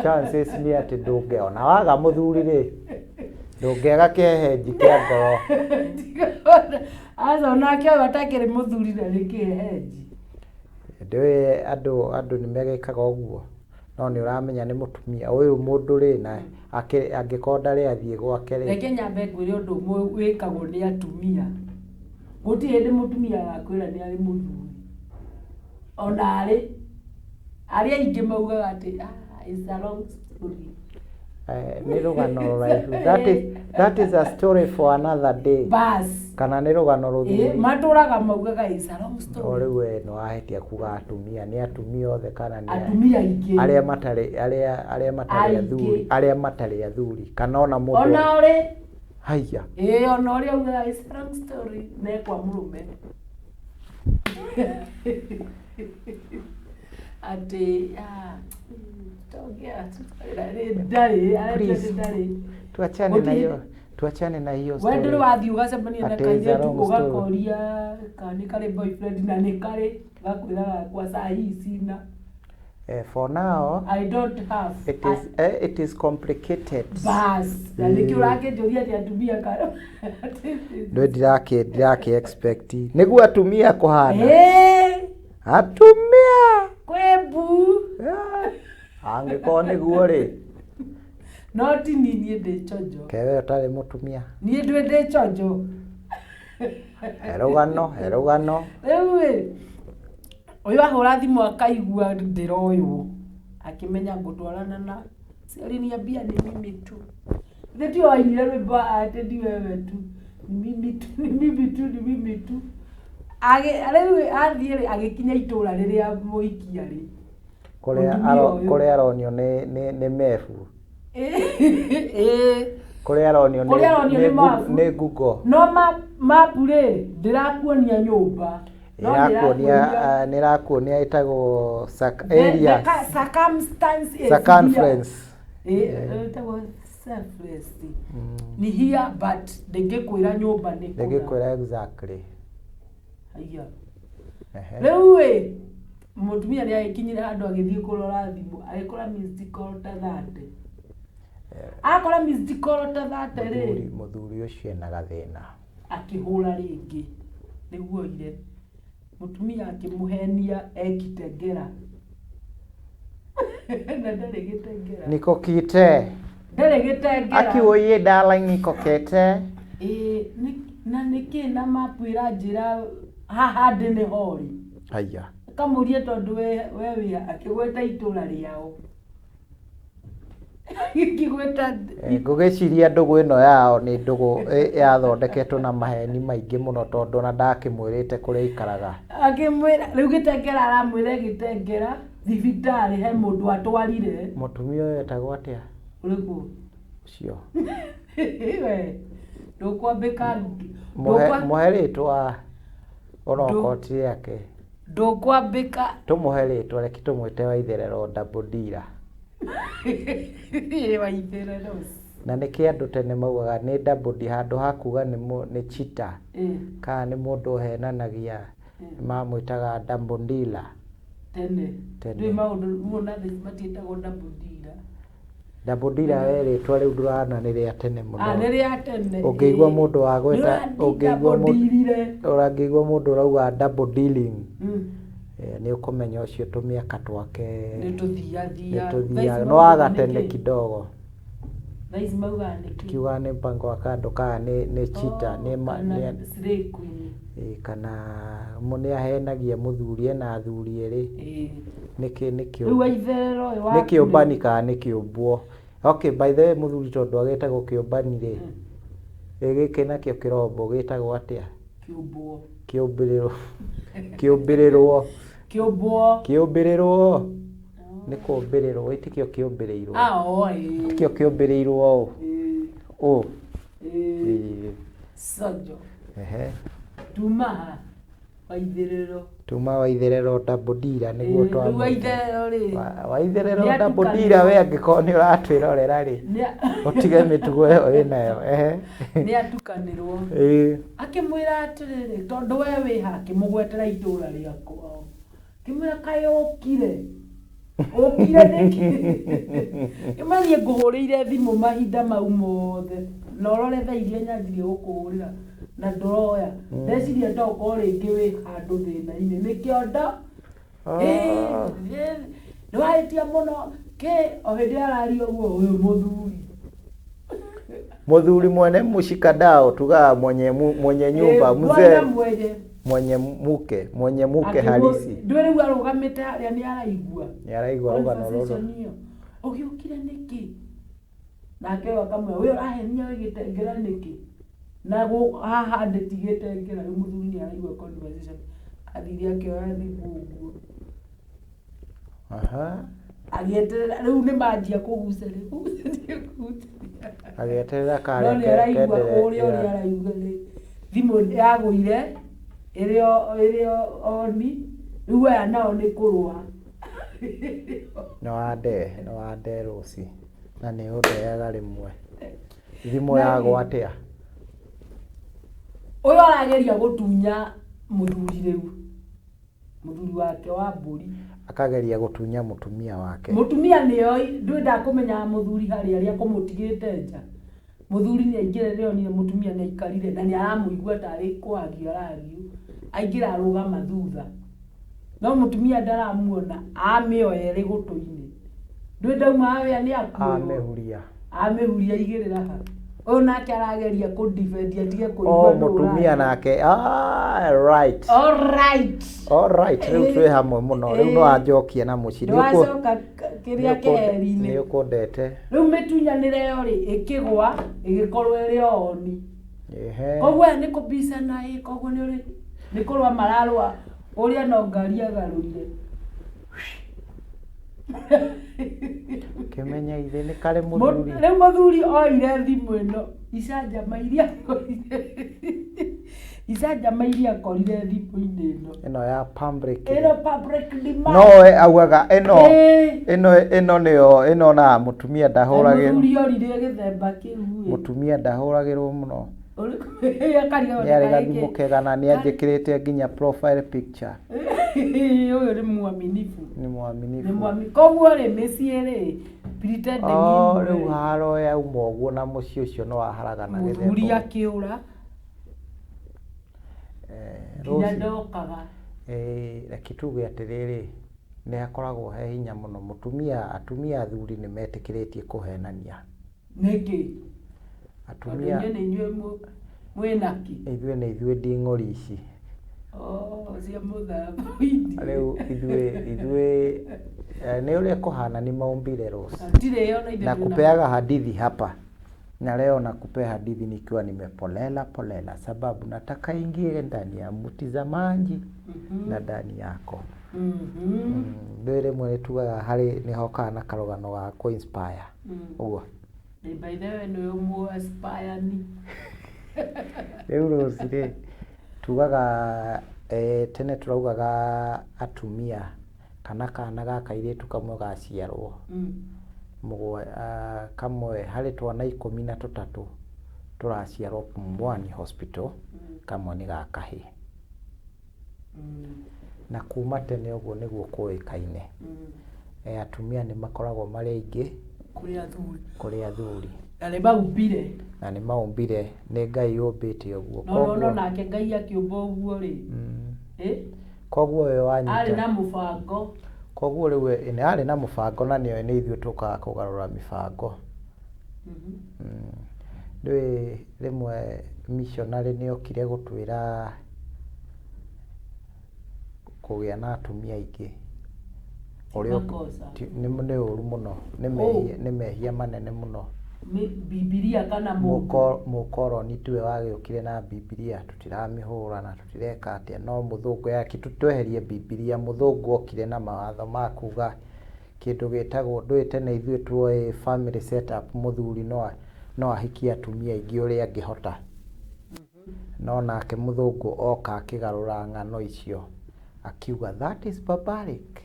chances nĩ atĩ ndũngĩona waga mũthuri rĩ ndũngĩaga kĩhehenji kĩa ngoro aca onake ũyũ atakĩrĩ mũthuri na nĩ kĩhehenji ndĩũĩ andũ nĩ megĩkaga ũguo no nĩ ũramenya nĩ mũtumia ũyũ mũndũ rĩ na angĩkorwo ndarĩ athiĩ gwake rĩ reke nyambe ngwĩre ũndũ ũmwe wĩkagwo nĩ atumia gũtirĩ hĩndĩ mũtumia agakwĩra nĩ arĩ mũthuri ona arĩa aingĩ maugaga atĩ it's a long story nĩ rũgano rũraihu that is a story for another day bas kana nĩ rũgano rũthuri matũraga maugaga it's a long story o rĩu we nĩ wahĩtia kuga atumia nĩ atumia othe kana nĩ atumia aingĩ arĩa matarĩ athuri kana ona mũndũ ona ũrĩ haiya ona ũrĩ augaga it's a long story nekwa mũrũme atĩ tuachane na hiyo story wewe wathiĩ ũgacemania na kairĩtu ũgakoria kana nĩ karĩ boyfriend na nĩ karĩ gakwĩraga kwa saa hii sina for now I don't have it is complicated bas na nĩkĩ ũrakĩnjũria atĩ atumia kana ndirakĩ expect nĩguo atumia kũhana atumia Kwebu. Angĩkorwo nĩguo rĩ. No ti niĩ ndĩ chonjo. Kewe ũtarĩ mũtumia. Niĩ ndĩ chonjo. Herũgano. Rĩu ũyũ ahũra thimũ akaigua ndĩroywo. Akimenya ngũtwarana na ciari niambia ni mimi tu. Ndio wainire rwĩmbo ati ndi wewe tu. Ni mimi tu. Rĩu athiĩ agĩkinya itũra rĩrĩa mũikia rĩ. Kũrĩa aronio nĩ mebu. Kũrĩa aronio nĩ Google. No mapu rĩ ndĩrakuonia nyũmba. Nĩrakuonia ĩtagwo area circumference. Ĩtagwo surface. Ni here but ndĩngĩkwĩra nyũmba nĩ kũrĩa. Ndĩngĩkwĩra exactly. Haya. Rĩu mũtumia nĩ agĩkinyire handũ agĩthiĩ kũrora thimũ agĩkora missed call ta 30. Akora missed call ta 30 rĩ. Mũthuri ũcio ena gathĩna. Akĩhũra rĩngĩ nĩguo ire. Mũtumia akĩmũhenia ekitengera. Na ndarĩ gĩtengera. Niko kite. Ndarĩ gĩtengera. Akiuye darling niko kete. Na nĩkĩ na mapu ĩranjĩra haha ndĩ nĩ hori. Haya. Kamũrie tondũ we akĩgweta itũra rĩao. Akĩgweta ngũgĩciria ndũgũ ĩno yao nĩ ndũgũ yathondeketwo na maheni maingĩ mũno tondũ na ndakĩmwĩrĩte kũrĩa ikaraga. Akĩmwĩra rĩu gĩtengera aramwĩra gĩtengera thibitarĩ he mũndũ atwarire. Mũtumia ũyũ etagwo atĩa? Ũrĩkũ? Ũcio. We ndũkwambĩka mũhe rĩtwa onokoti yake. Ndũkwambĩka tũmũhe rĩtwa reki tũmwĩte Waitherero double dealer. Waitherero. Na nĩkĩ andũ tene maugaga nĩ double dealer handũ ha kuga nĩ cheater. Kana nĩ mũndũ ũhenanagia mamwĩtaga double dealer. Tene. Rĩu maũndũ muona thĩ matiĩtagwo double dealer. Double dealer we rĩtwa rĩu ndũrana nĩ rĩa tene mũno. Nĩ rĩa tene. Ũngĩigua mũndũ wa gweta ũngĩigua mũndũ ũrauga double dealing. Nĩ ũkũmenya ũcio tũmĩaka twake. Nĩ tũthiathia. No agatene kidogo. Thaici mauga nĩkĩ? Kiuga nĩ mpango wa kando kana nĩ cheater nĩ slay queen. Kana nĩ ahenagia mũthuri ena athuri erĩ. Nĩkĩo. Rĩu Waitherero ũyũ wa nĩkĩũmbani kana nĩkĩũmbwo. Okay, by the way mũthuri tondũ agĩtagwo kĩũmbani rĩ. Gĩkĩ nakĩo kĩrombo gĩtagwo atĩa? Kĩũmbwo. Kĩũmbĩrĩrwo. Kĩũmbwo. Nĩ kũmbĩrĩrwo itikio kĩũmbĩrĩirwo. Kĩo kĩũmbĩrĩirwo o. Sonjo. Tuma Waitherero double dealer nĩguo twa. Waitherero rĩ. Waitherero double dealer we angĩkorwo nĩ ũratwĩrorera rĩ. Ũtige mĩtugo ĩyo ĩnayo. Nĩ atukanĩrwo. Akĩmwĩra atĩrĩrĩ tondũ we wĩ ha akĩmũgwetera itũra rĩakwa. Akĩmwĩra kaĩ ũkire. Ũkire nĩkĩ? Imani ngũhũrĩire thimũ mahinda mau mothe. Na ũrore thaa iria nyanjirie gũkũhũrĩra na ndũroya. Ndeciria tokorwo rĩngĩ wĩ handũ thĩna-inĩ. Nĩkĩo ndo? Nĩwahĩtia mũno. O hĩndĩ araria ũguo ũyũ mũthuri. Mũthuri mwene mshikadau tugaga mwenye nyumba mzee. Mwenye muke halisi. Ndwere rĩu arũgamĩte harĩa nĩ araigua. Nĩ araigua rũgano rũrũ. Ũgĩũkire nĩkĩ? Nake akamwĩra we ũrahenia gĩtengera nĩkĩ? Na haha ndĩ tigĩtengera rĩu mũthuri nĩ araigua conversation. Athire akĩoya thimũ ũguo. Agĩeterera rĩu nĩ manjia kũgucania. Agĩeterera kare. No nĩ araigua ũrĩa arauga rĩ. Thimũ yagũire ĩrĩ oni rĩu aya nao nĩ kũrũa. No wande rũci na nĩ ũndeaga rĩmwe. Thimũ yagwa atĩa? Ũyũ arageria gũtunya mũthuri rĩu. Mũthuri wake wa mbũri. Akageria gũtunya mũtumia wake. Mũtumia nĩoĩ ndũĩ ndakũmenya mũthuri harĩa arĩa kũmũtigĩte nja. Mũthuri nĩ aingĩra rĩo nĩ mũtumia nĩ aikarire na nĩ aramũigua tarĩ kwaria radio. Aingĩra arũgama thutha. no mutumia ndaramuona amioya ri gutu-ini ndwindauma wea ni akuyo amehuria igirira ha onake arageria ku defend atige kuigua mutumia nake right riu twi hamwe muno riu no anjokie na muci nĩwacoka kĩrĩa keheri-inĩ nĩ ũkũndete rĩu mĩtunyanĩre yo rĩ ĩkĩgwa ĩgĩkorwo ĩrĩ oni koguo nĩ kũbicana koguo nĩ kũrũa mararũa ũrĩa no ngari agarũrire kĩmenya ithe nĩ karĩ mũthuri rĩu mũthuri oire thimũ ĩno icanjama iria akorire thimũ-inĩ ĩno ya public demand nowe augaga ĩno nĩyo ĩno na mutumia ndahũragĩrwo mũthuri orire gĩthemba kĩu mutumia ndahũragĩrwo mũno nĩarĩ gathimũ kega na nĩanjĩkĩrĩte nginya profile picture ũyũ nĩ mwaminifu koguo rĩ mĩciĩ rĩ rĩu haro yauma ũguo na mũciĩ ũcio no waharagana mũthuri akĩũra nginya ndokaga reke tuge atĩrĩrĩ nĩ hakoragwo he hinya mũno atumia athuri nĩ metĩkĩrĩtie kũhenania nĩkĩ atumia nĩ inyuĩ mwĩnaki ithuĩ nĩ ithuĩ nding'ori ici cia mũthamba rĩu ithuĩ nĩ ũrĩa kũhana ni maumbile Rose na kupeaga hadithi hapa na leo nakupea hadithi nikiwa nimepolela sababu nataka ingie ndani ya mtizamaji na ndani yako ndwire mwe tugaga hari ni hoka na karogano ga ku inspire uguo by the way no mu inspire ni Rose ri tugaga tene turaugaga atumia kana gaka iretu kamwe gaciarwo kamwe harĩ twana 13 tũraciarwo Muingi hospital kamwe nĩ gakahĩ na kuma tene ũguo nĩguo kũĩkaine atumia nĩ makoragwo marĩ aingĩ kũrĩ athuri na nĩ maumbire nĩ Ngai yũmbĩte ũguo no nake Ngai akĩũmba ũguo rĩ koguo we wanyita arĩ na mũbango koguo rĩu nĩ arĩ na mũbango na nĩoĩ nĩ ithuĩ tũkaga kũgarũra mĩbango rĩu rĩmwe missionary nĩ okire gũtwĩra kũgĩa na atumia aingĩ ũrĩa nĩ ũru mũno nĩ mehia manene mũno Bibilia kana mũkoroni tiwe wagĩũkire na Bibilia tũtiramĩhũra na tũtireka atĩa no mũthũngũ yake tweherie Bibilia mũthũngũ okire na mawatho ma kuga kĩndũ gĩtagwo ndwĩte na ithuĩ tuoe family setup mũthuri no ahikie atumia aingĩ ũrĩa angĩhota no nake mũthũngũ oka akĩgarũra ng'ano icio akiuga that is barbaric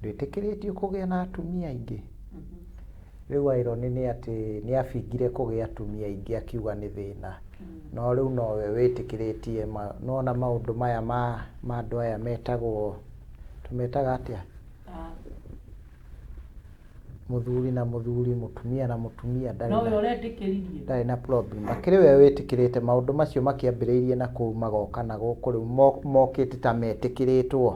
ndwĩtĩkĩrĩtio kũgĩa na atumia aingĩ rĩu irony nĩ atĩ nĩ abingire kũgĩa atumia aingĩ akiuga nĩ thĩna no rĩu nowe wĩtĩkĩrĩtie nona maũndũ maya ma andũ aya metagwo tũmetaga atĩa mũthuri na mũthuri mutumia na mutumia ndarĩ na problem akĩrĩ we wĩtĩkĩrĩte maũndũ macio makĩambĩrĩirie na kũu magoka na gũkũ rĩu mokĩte ta metĩkĩrĩtwo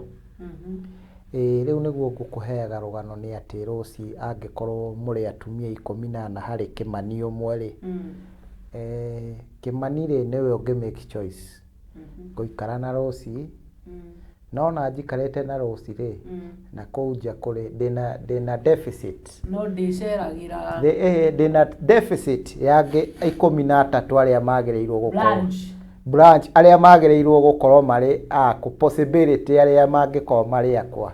rĩu nĩguo ngũkũheaga rũgano nĩ atĩ Rose angĩkorwo mũrĩ atumia 14 harĩ Kĩmani ũmwe rĩ Kĩmani rĩ nĩwe ũngĩ make choice gũikara na Rose no na njikarĩte na Rose rĩ na kũu nja kũrĩ ndĩna deficit no ndĩceragĩra ndĩna deficit ya 13 arĩa magĩrĩirwo gũkorwo branch arĩa magĩrĩirwo gũkorwo marĩ aku possibility arĩa mangĩkorwo marĩ akwa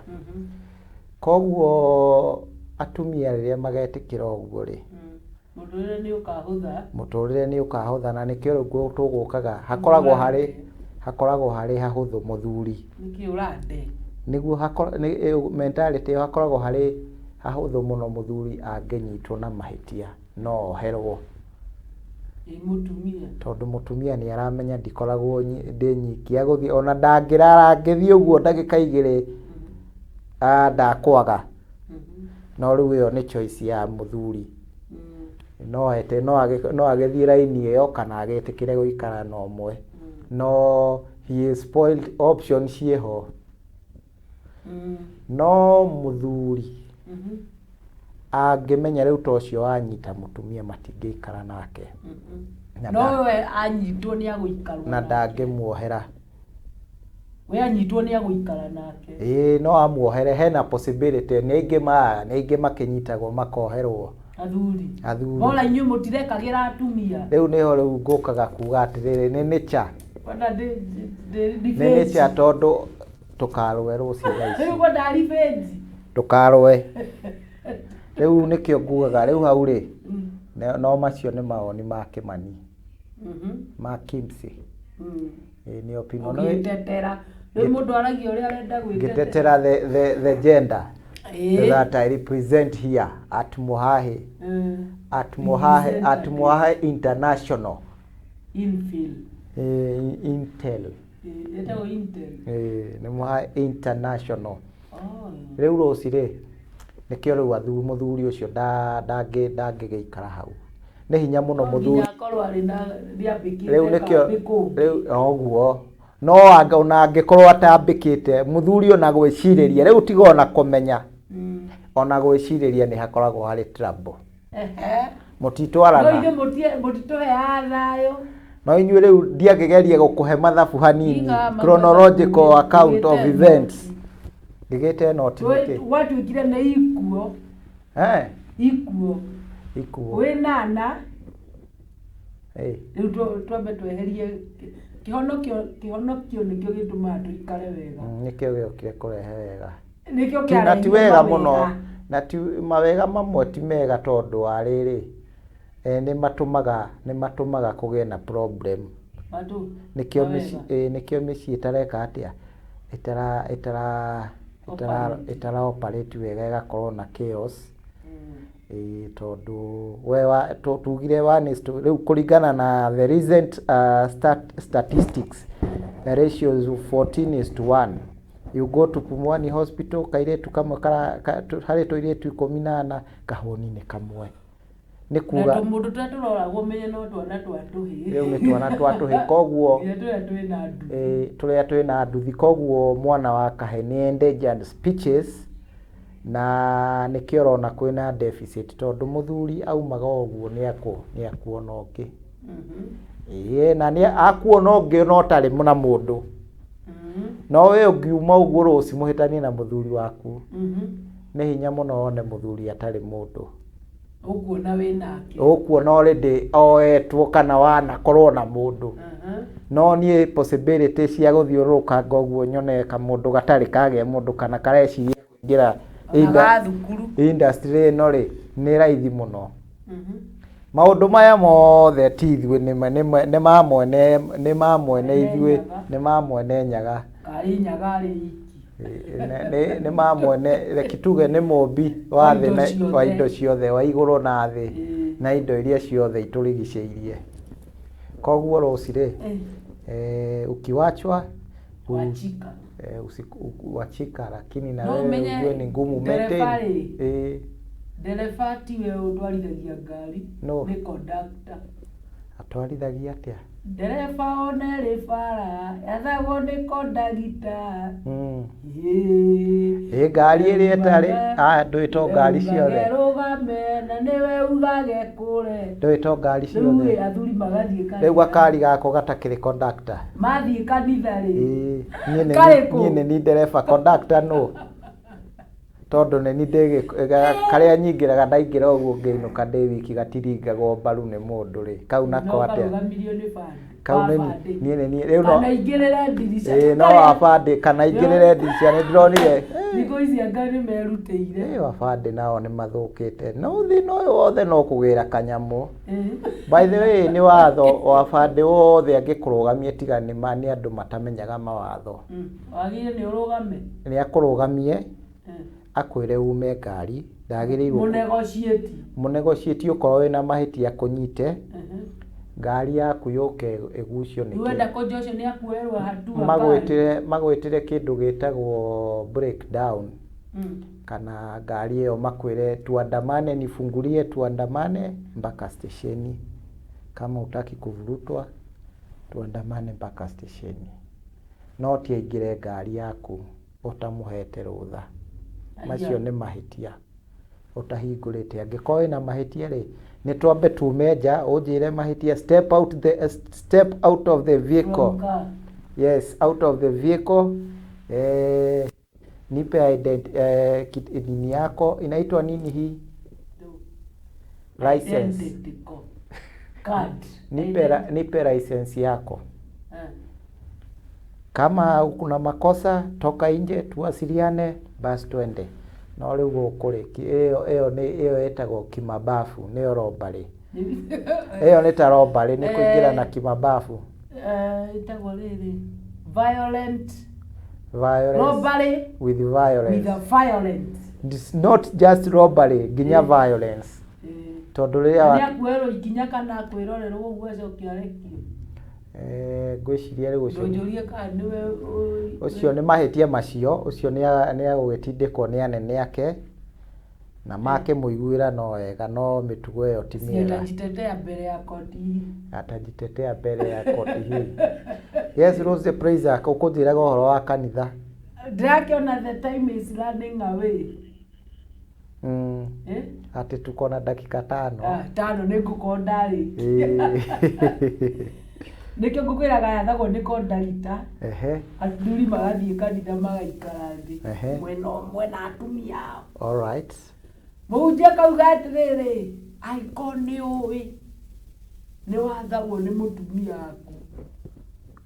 koguo atumia rĩrĩa magetĩkĩra ũguo rĩ mũtũrĩre nĩ ũkahũtha na nĩkĩo rĩu tũgũkaga hakoragwo harĩ hahũthũ mũthuri nĩguo mentality hakoragwo harĩ hahũthũ mũno mũthuri angĩnyitwo na mahĩtia no oherwo tondũ mutumia nĩ aramenya ndikoragwo ndĩ nyiki agũthiĩ ona ndangĩthiĩ ũguo ndagĩka 2 ndakwaga no rĩu ĩyo nĩ choice ya mũthuri no agĩthiĩ raini ĩyo kana agĩtĩkĩre gũikara no he is spoiled option ciĩho no muthuri angimenya riu tocio anyita mutumia matingĩikara nake no we anyitwo ni agũikarwo na ndangĩmuohera we anyitwo ni agũikara nake no amuohere hena possibility nĩ ingĩ makinyitagwo makoherwo athuri bola inyu mutirekagira atumia riu niho riu ngũkaga kuga atiriri nĩ nature nĩ nature tondu tukarwe rũciũ thaa riu ndari benji tukarwe riu nikio ngugaga riu hau ri no macio nĩ mawoni ma Kimani ma Kimsy ni opinion no gĩtetera riu mundu aragia uria arenda gĩtetera the gender that I represent here at Muhahi at Muhahi International Intel ni Muhahi International riu rũci nikio riu athuri muthuri ucio ndangĩgĩikara hau nĩ hinya muno muthuri riu nikio riu oguo no ona angĩkorwo atambĩkĩte muthuri ona gwĩcirĩria riu tiga ona kũmenya ona gwĩcirĩria nĩ hakoragwo harĩ trouble mutitwarana mutitohe athayo no inyuĩ riu ndiagĩgeria gũkũhe mathabu hanini chronological account of events ngigĩte noti nĩkĩ watuĩkire nĩ ikuo we nana riu twambe tweherie kĩhonokio nĩkĩo gĩtũmaga tũikare wega nĩkĩo gĩokire kũrehe wega nĩkĩo kĩarĩ ti wega mũno na ti mawega mamwe ti mega tondũ wa rĩrĩ nĩ matũmaga kũgĩe na problem nĩkĩo mĩciĩ ĩtareka atĩa itara operate wega ĩgakorwo na chaos tondu tugire riu kuringana na the recent statistics the ratio is 14:1 you go to Pumwani hospital kairetu kamwe hari toiretu 14 kahoni ni kamwe ni kuga mundu turoragwo menye no twana twatuhi riu ni twana twatuhi koguo turia twina nduthi koguo mwana wa kaheni endangered species na nikio rona kwina deficit tondu muthuri aumaga oguo ni akuona ũngĩ na ni akuona ũngĩ no tarĩ na mundu no we ũngiuma ũguo rũci mũhĩtanie na muthuri waku nĩ hinya mũno one muthuri atarĩ mundu ũkuona wĩ nake ũkuona already oetwo kana wanakorwo na mundu no niĩ possibility cia gũthiũrũrũka ũguo nyone kamundu gatarĩ kagĩa mundu kana kareciria kũingĩra industry ĩno rĩ nĩ raithi mũno maũndũ maya mothe ti ithuĩ nĩ mamwene ithuĩ nĩ mamwene nyaga nĩ mamwene reke tuge nĩ mũmbi wa thĩ wa indo ciothe wa igũrũ na thĩ na indo iria ciothe itũrigicĩirie koguo rũci rĩ ukiwachwa wachika lakini na wewe ujue ni ngumu maintain dereva tiwe utwarithagia ngari ni conductor atwarithagia atia dereva onere bara ethagwo ni conductor ngari ĩrĩa ĩtarĩ ndwĩtwo ngari ciothe rũgame na niwe ugage kũre ndwĩtwo ngari ciothe athuri magathiĩ kanitha rĩu gakari gako gatakĩrĩ conductor mathiĩ kanitha rĩ niĩ nĩ ndereba conductor no tondu nĩ ni karĩa nyingĩraga ndaingĩra ũguo ngĩinũka ndĩ wiki gatiringagwo mbaru nĩ mũndũ rĩ kau nako atĩa kau nĩ rĩu no ingĩrĩre ndirica no abande kana ingĩrĩre ndirica nĩ ndĩronire thikũ ici anga nĩ merutĩire abande nao nĩ mathũkĩte no thĩna ũyũ wothe no kũgĩra kanyamũ by the way nĩ watho abande wothe angĩkũrũgamia tiga nĩ andũ matamenyaga mawatho wagire nĩ ũrũgame nĩ akũrũgamie akwĩre ume ngari ndagĩrĩirwo mũnegotiate ũkorwo wĩna mahĩtia kũnyite ngari yaku yũke ĩgucio nĩ wenda kũnjocio nĩ akuerwo hatua magwĩtĩre kĩndũ gĩtagwo breakdown kana ngari ĩyo makwĩre tuandamane nifungulie tuandamane mpaka stesheni kama utaki kuvurutwa tuandamane mpaka stesheni no ti aingĩre ngari yaku utamuhete rutha macio nĩ mahĩtia utahingũrĩte angĩkorwo na mahĩtia rĩ nĩ twambe tumenja ũnjĩre mahĩtia step out of the vehicle yes out of the vehicle nipe nini yako inaitwa nini hii license card nipe license yako kama kuna makosa toka nje tuwasiliane basi twende no rĩu ũkũrĩki ĩyo ĩtagwo kimabafu nĩ robbery ĩyo nĩ ta robbery nĩ kũingĩra na kimabafu ĩtagwo rĩrĩ violent robbery with violence with a violence it's not just robbery ginya violence tondũ rĩrĩa nĩ akuerwo ikinya kana kwĩrorerwo ũguo acokia rekio ngwĩciria rĩu ndũnjũrie kana nĩwe ũcio nĩ mahĩtia macio ũcio nĩ agũgĩtindĩkwo nĩ anene ake na make mũiguĩra no wega no mĩtugo ĩyo ti mĩega atajitetea mbere ya koti atajitetea mbere ya koti hii yes Rose praise ũkũnjĩraga ũhoro wa kanitha ndĩrakĩona the time is running away atĩ tuko na dakika 5 5 nĩ ngũkorwo ndarĩkia nĩkĩo ngũkwĩraga yathagwo nĩ kondarita athuri magathiĩ kanitha magaikara thĩ mwena ũmwe na atumia ao alright mũhunjia akauga atĩrĩrĩ angĩkorwo nĩ ũĩ nĩ wathagwo nĩ mũtumia waku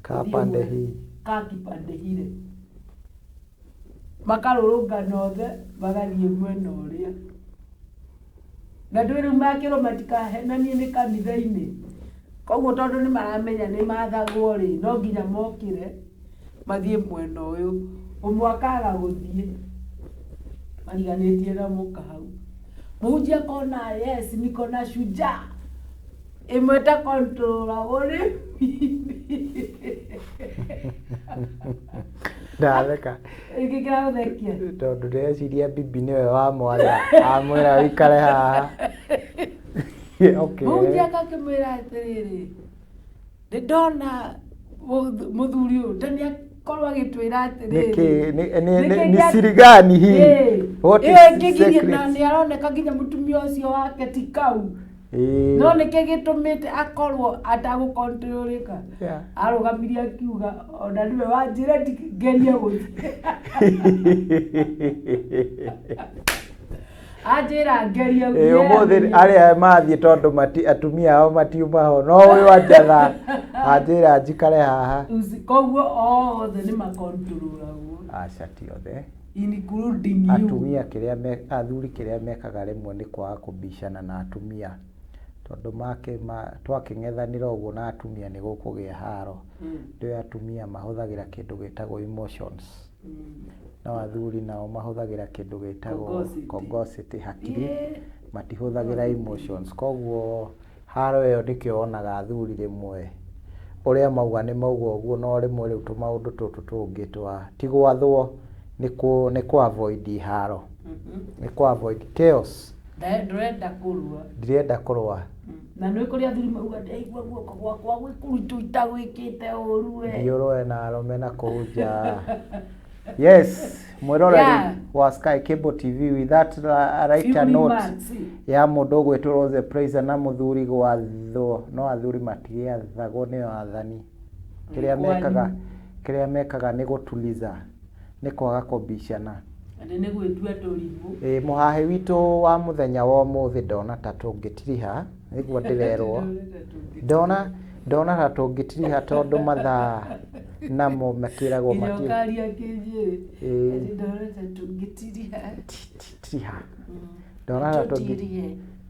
kapande hii kakipande hire makarũrũngana othe magathiĩ mwena ũrĩa na andũ rĩu makĩrwo matikahenanie nĩ kanitha-inĩ koguo tondũ nĩ maramenya nĩ mathagwo rĩ no nginya mokĩre mathiĩ mwena ũyũ ũmwe akaga gũthiĩ mariganĩtie na mũka hau mũhunjia kona yes niko na shujaa ĩmwe ta controlagwo nĩ ndatheka ĩngĩkĩra gũthekia tondũ ndĩreciria bibi nĩwe wamwatha amwĩra wĩikare haha mũhunjia akakĩmwĩra atĩrĩrĩ ndona mũthuri ũyũ ta nĩakorwo agĩtwĩra atĩrĩrĩ nĩ sirigani hii na nĩaroneka nginya mũtumia ũcio wake ti kau no nĩkĩ gĩtũmĩte akorwo atagũkontrolĩka arũgamirie akiuga ona nĩwe wanjĩra ngenie gũthiĩ anjĩra ngerie ũmũthĩ arĩa mathiĩ tondũ atumia ao matiuma ho no ũyũ anjatha anjĩra njikare haha koguo othe nĩ makontrolagwo aca ti othe including you atumia athuri kĩrĩa mekaga rĩmwe nĩ kwaga kũbicana na atumia tondũ twakĩng'ethanĩra ũguo na atumia nĩ gũkũgĩa haro ndio atumia mahũthagĩra kĩndũ gĩtagwo emotions no athuri nao mahũthagĩra kĩndũ gĩtagwo cogosity hakiri matihũthagĩra emotions koguo haro ĩyo nĩkĩo wonaga athuri rĩmwe ũrĩa mauga nĩ mauga ũguo no rĩmwe rĩu tũmaũndũ tũtũ tũngĩ ti gwathwo nĩ ku-avoid haro nĩ ku-avoid chaos ndirenda kũrũa na nĩ kũrĩ athuri mauga ndaigua guoko gwakwa gwĩkũrutwo itagwĩkĩte ũru we thiũrũe na arũme na kũu yes mwĩroreri wa Sky Cable TV with that writer note ya mũndũ ũgwĩtwo Rose Praise na mũthuri gwathwo no athuri matigĩathagwo nĩ athani kĩrĩa mekaga nĩ gũtuliza nĩ kwaga kũbicana nĩ gwĩtua tũrimũ mũhahi witũ wa mũthenya wa ũmũthĩ ndona ta tũngĩtiriha nĩguo ndĩrerwo ndona ta tũngĩtiriha tondũ mathaa namo makĩragwo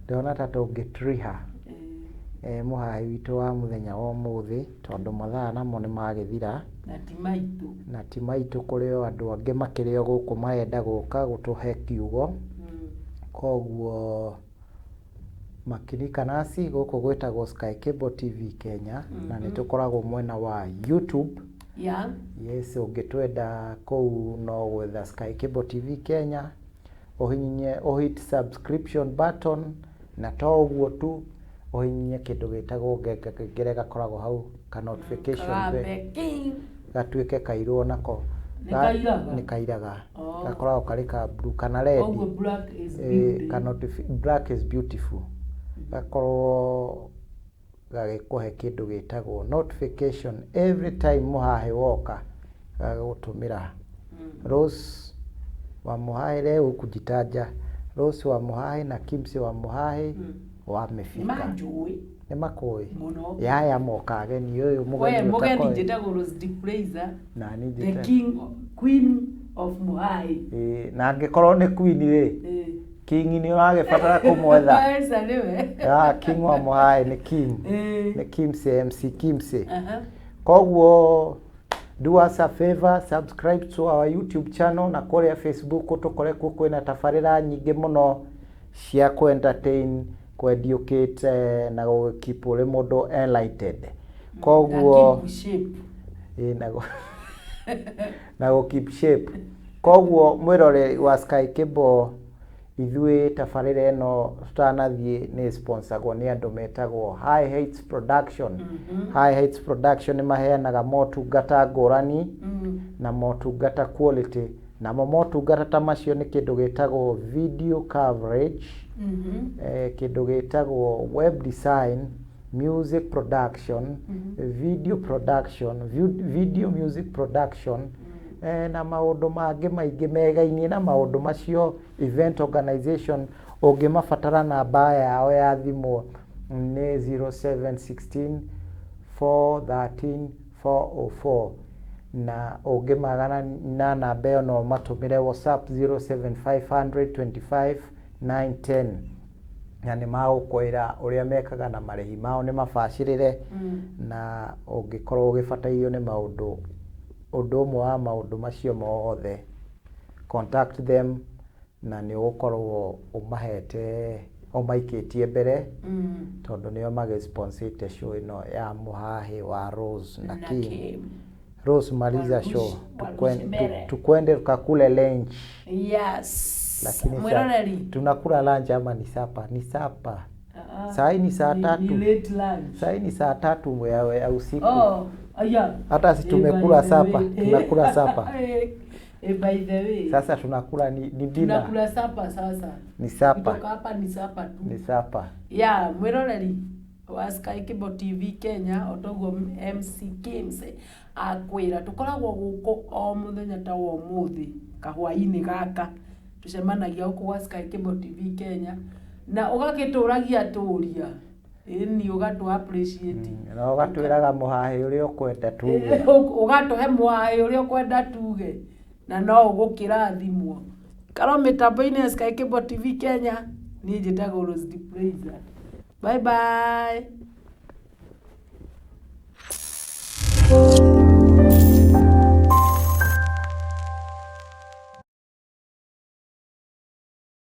ndona ta tũngĩtiriha mũhahi witũ wa mũthenya wa ũmũthĩ tondũ mathaa namo nĩ magĩthira na ti maitũ kũrĩ o andũ angĩ makĩrĩ o gũkũ marenda gũka gũtũhe kiugo koguo makinika nasi gũkũ gwĩtagwo Sky Cable TV Kenya na nĩ tũkoragwo mwena wa YouTube yes ũngĩtwenda kũu no gwetha Sky Cable TV Kenya ũhit subscription button na to ũguo tu ũhihinye kĩndũ gĩtagwo ngengere gakoragwo hau ka notification gatuĩke kairwo nako nĩ kairaga gakoragwo karĩ ka blue kana red. Oh, black is beauty. Black is beautiful. Gakorwo gagĩkũhe kĩndũ gĩtagwo notification every time Muhahi woka gagũtũmĩra. Rose wa Muhahi leo kujitaja, Rose wa Muhahi na Kimsy wa Muhahi wamefika. Nĩ makũĩ yaya moka ageni ũyũ mũgeni njĩtagwo Rose Diplaiser, the queen of Muhahi. Na angĩkorwo nĩ queen rĩ, king nĩ ũragĩbatara kũmwetha. King wa Muhahi nĩ Kim, nĩ Kimsy, MC Kimsy. Koguo do us a favor, subscribe to our YouTube channel na kũrĩa Facebook tũkoretwo kwĩna tabarĩra nyingĩ mũno cia entertain, educate na keep ule mũndũ enlightened. Koguo na keep shape. Koguo mwĩrore wa Sky Cable ithuĩ tabarĩra ĩno tutanathiĩ nĩ sponsoragwo nĩ andũ metagwo High Heights Production. High Heights Production nĩ maheanaga motungata ngũrani na motungata quality, na motungata ta macio nĩ kĩndũ gĩtagwo video coverage, kĩndũ gĩtagwo web design, music production, video production, video music production, na maũndũ mangĩ maingĩ megainie na maũndũ macio. Event organization ũngĩmabatara namba yao ya thimũ nĩ 0716 413 404, na ũngĩmagana na namba ĩyo no matũmĩre WhatsApp 07500 25 910, na nĩ magũkwĩra ũrĩa mekaga na marĩhi mao nĩ mabacĩrĩre. Na ũngĩkorwo ũgĩbatario nĩ maũndũ ũndũ ũmwe wa maũndũ macio mothe, contact them na nĩ ũgũkorwo ũmaikĩtie mbere, tondũ nĩo magĩsponsite show ĩno ya Muhahi wa Rose na Kim. Rose maliza show tukwende tukakule lunch. Lakini tunakula lunch ama ni sapa? Ni sapa. Sai ni saa 3. Sai ni saa 3 ya usiku. Hata si tumekula sapa, tunakula sapa. By the way, sasa tunakula ni dinner. Tunakula sapa sasa. Ni sapa. Kutoka hapa ni sapa tu. Ni sapa. Mwiroreri wa Sky Cable TV Kenya otogo MC Kimsy akwira tukoragwo guku o muthenya ta wo muthi kahwaini gaka tucemanagia guku wa Sky Cable TV Kenya na ugagituragia turia ni ugatu appreciate na ugatwiraga Muhahi uria ukwenda tuge ugatuhe Muhahi uria ukwenda tuge na no ugukirathimwo karo mitambo-ini ya Sky Cable TV Kenya ni njitagwo Rose Diplaiser. Bye bye.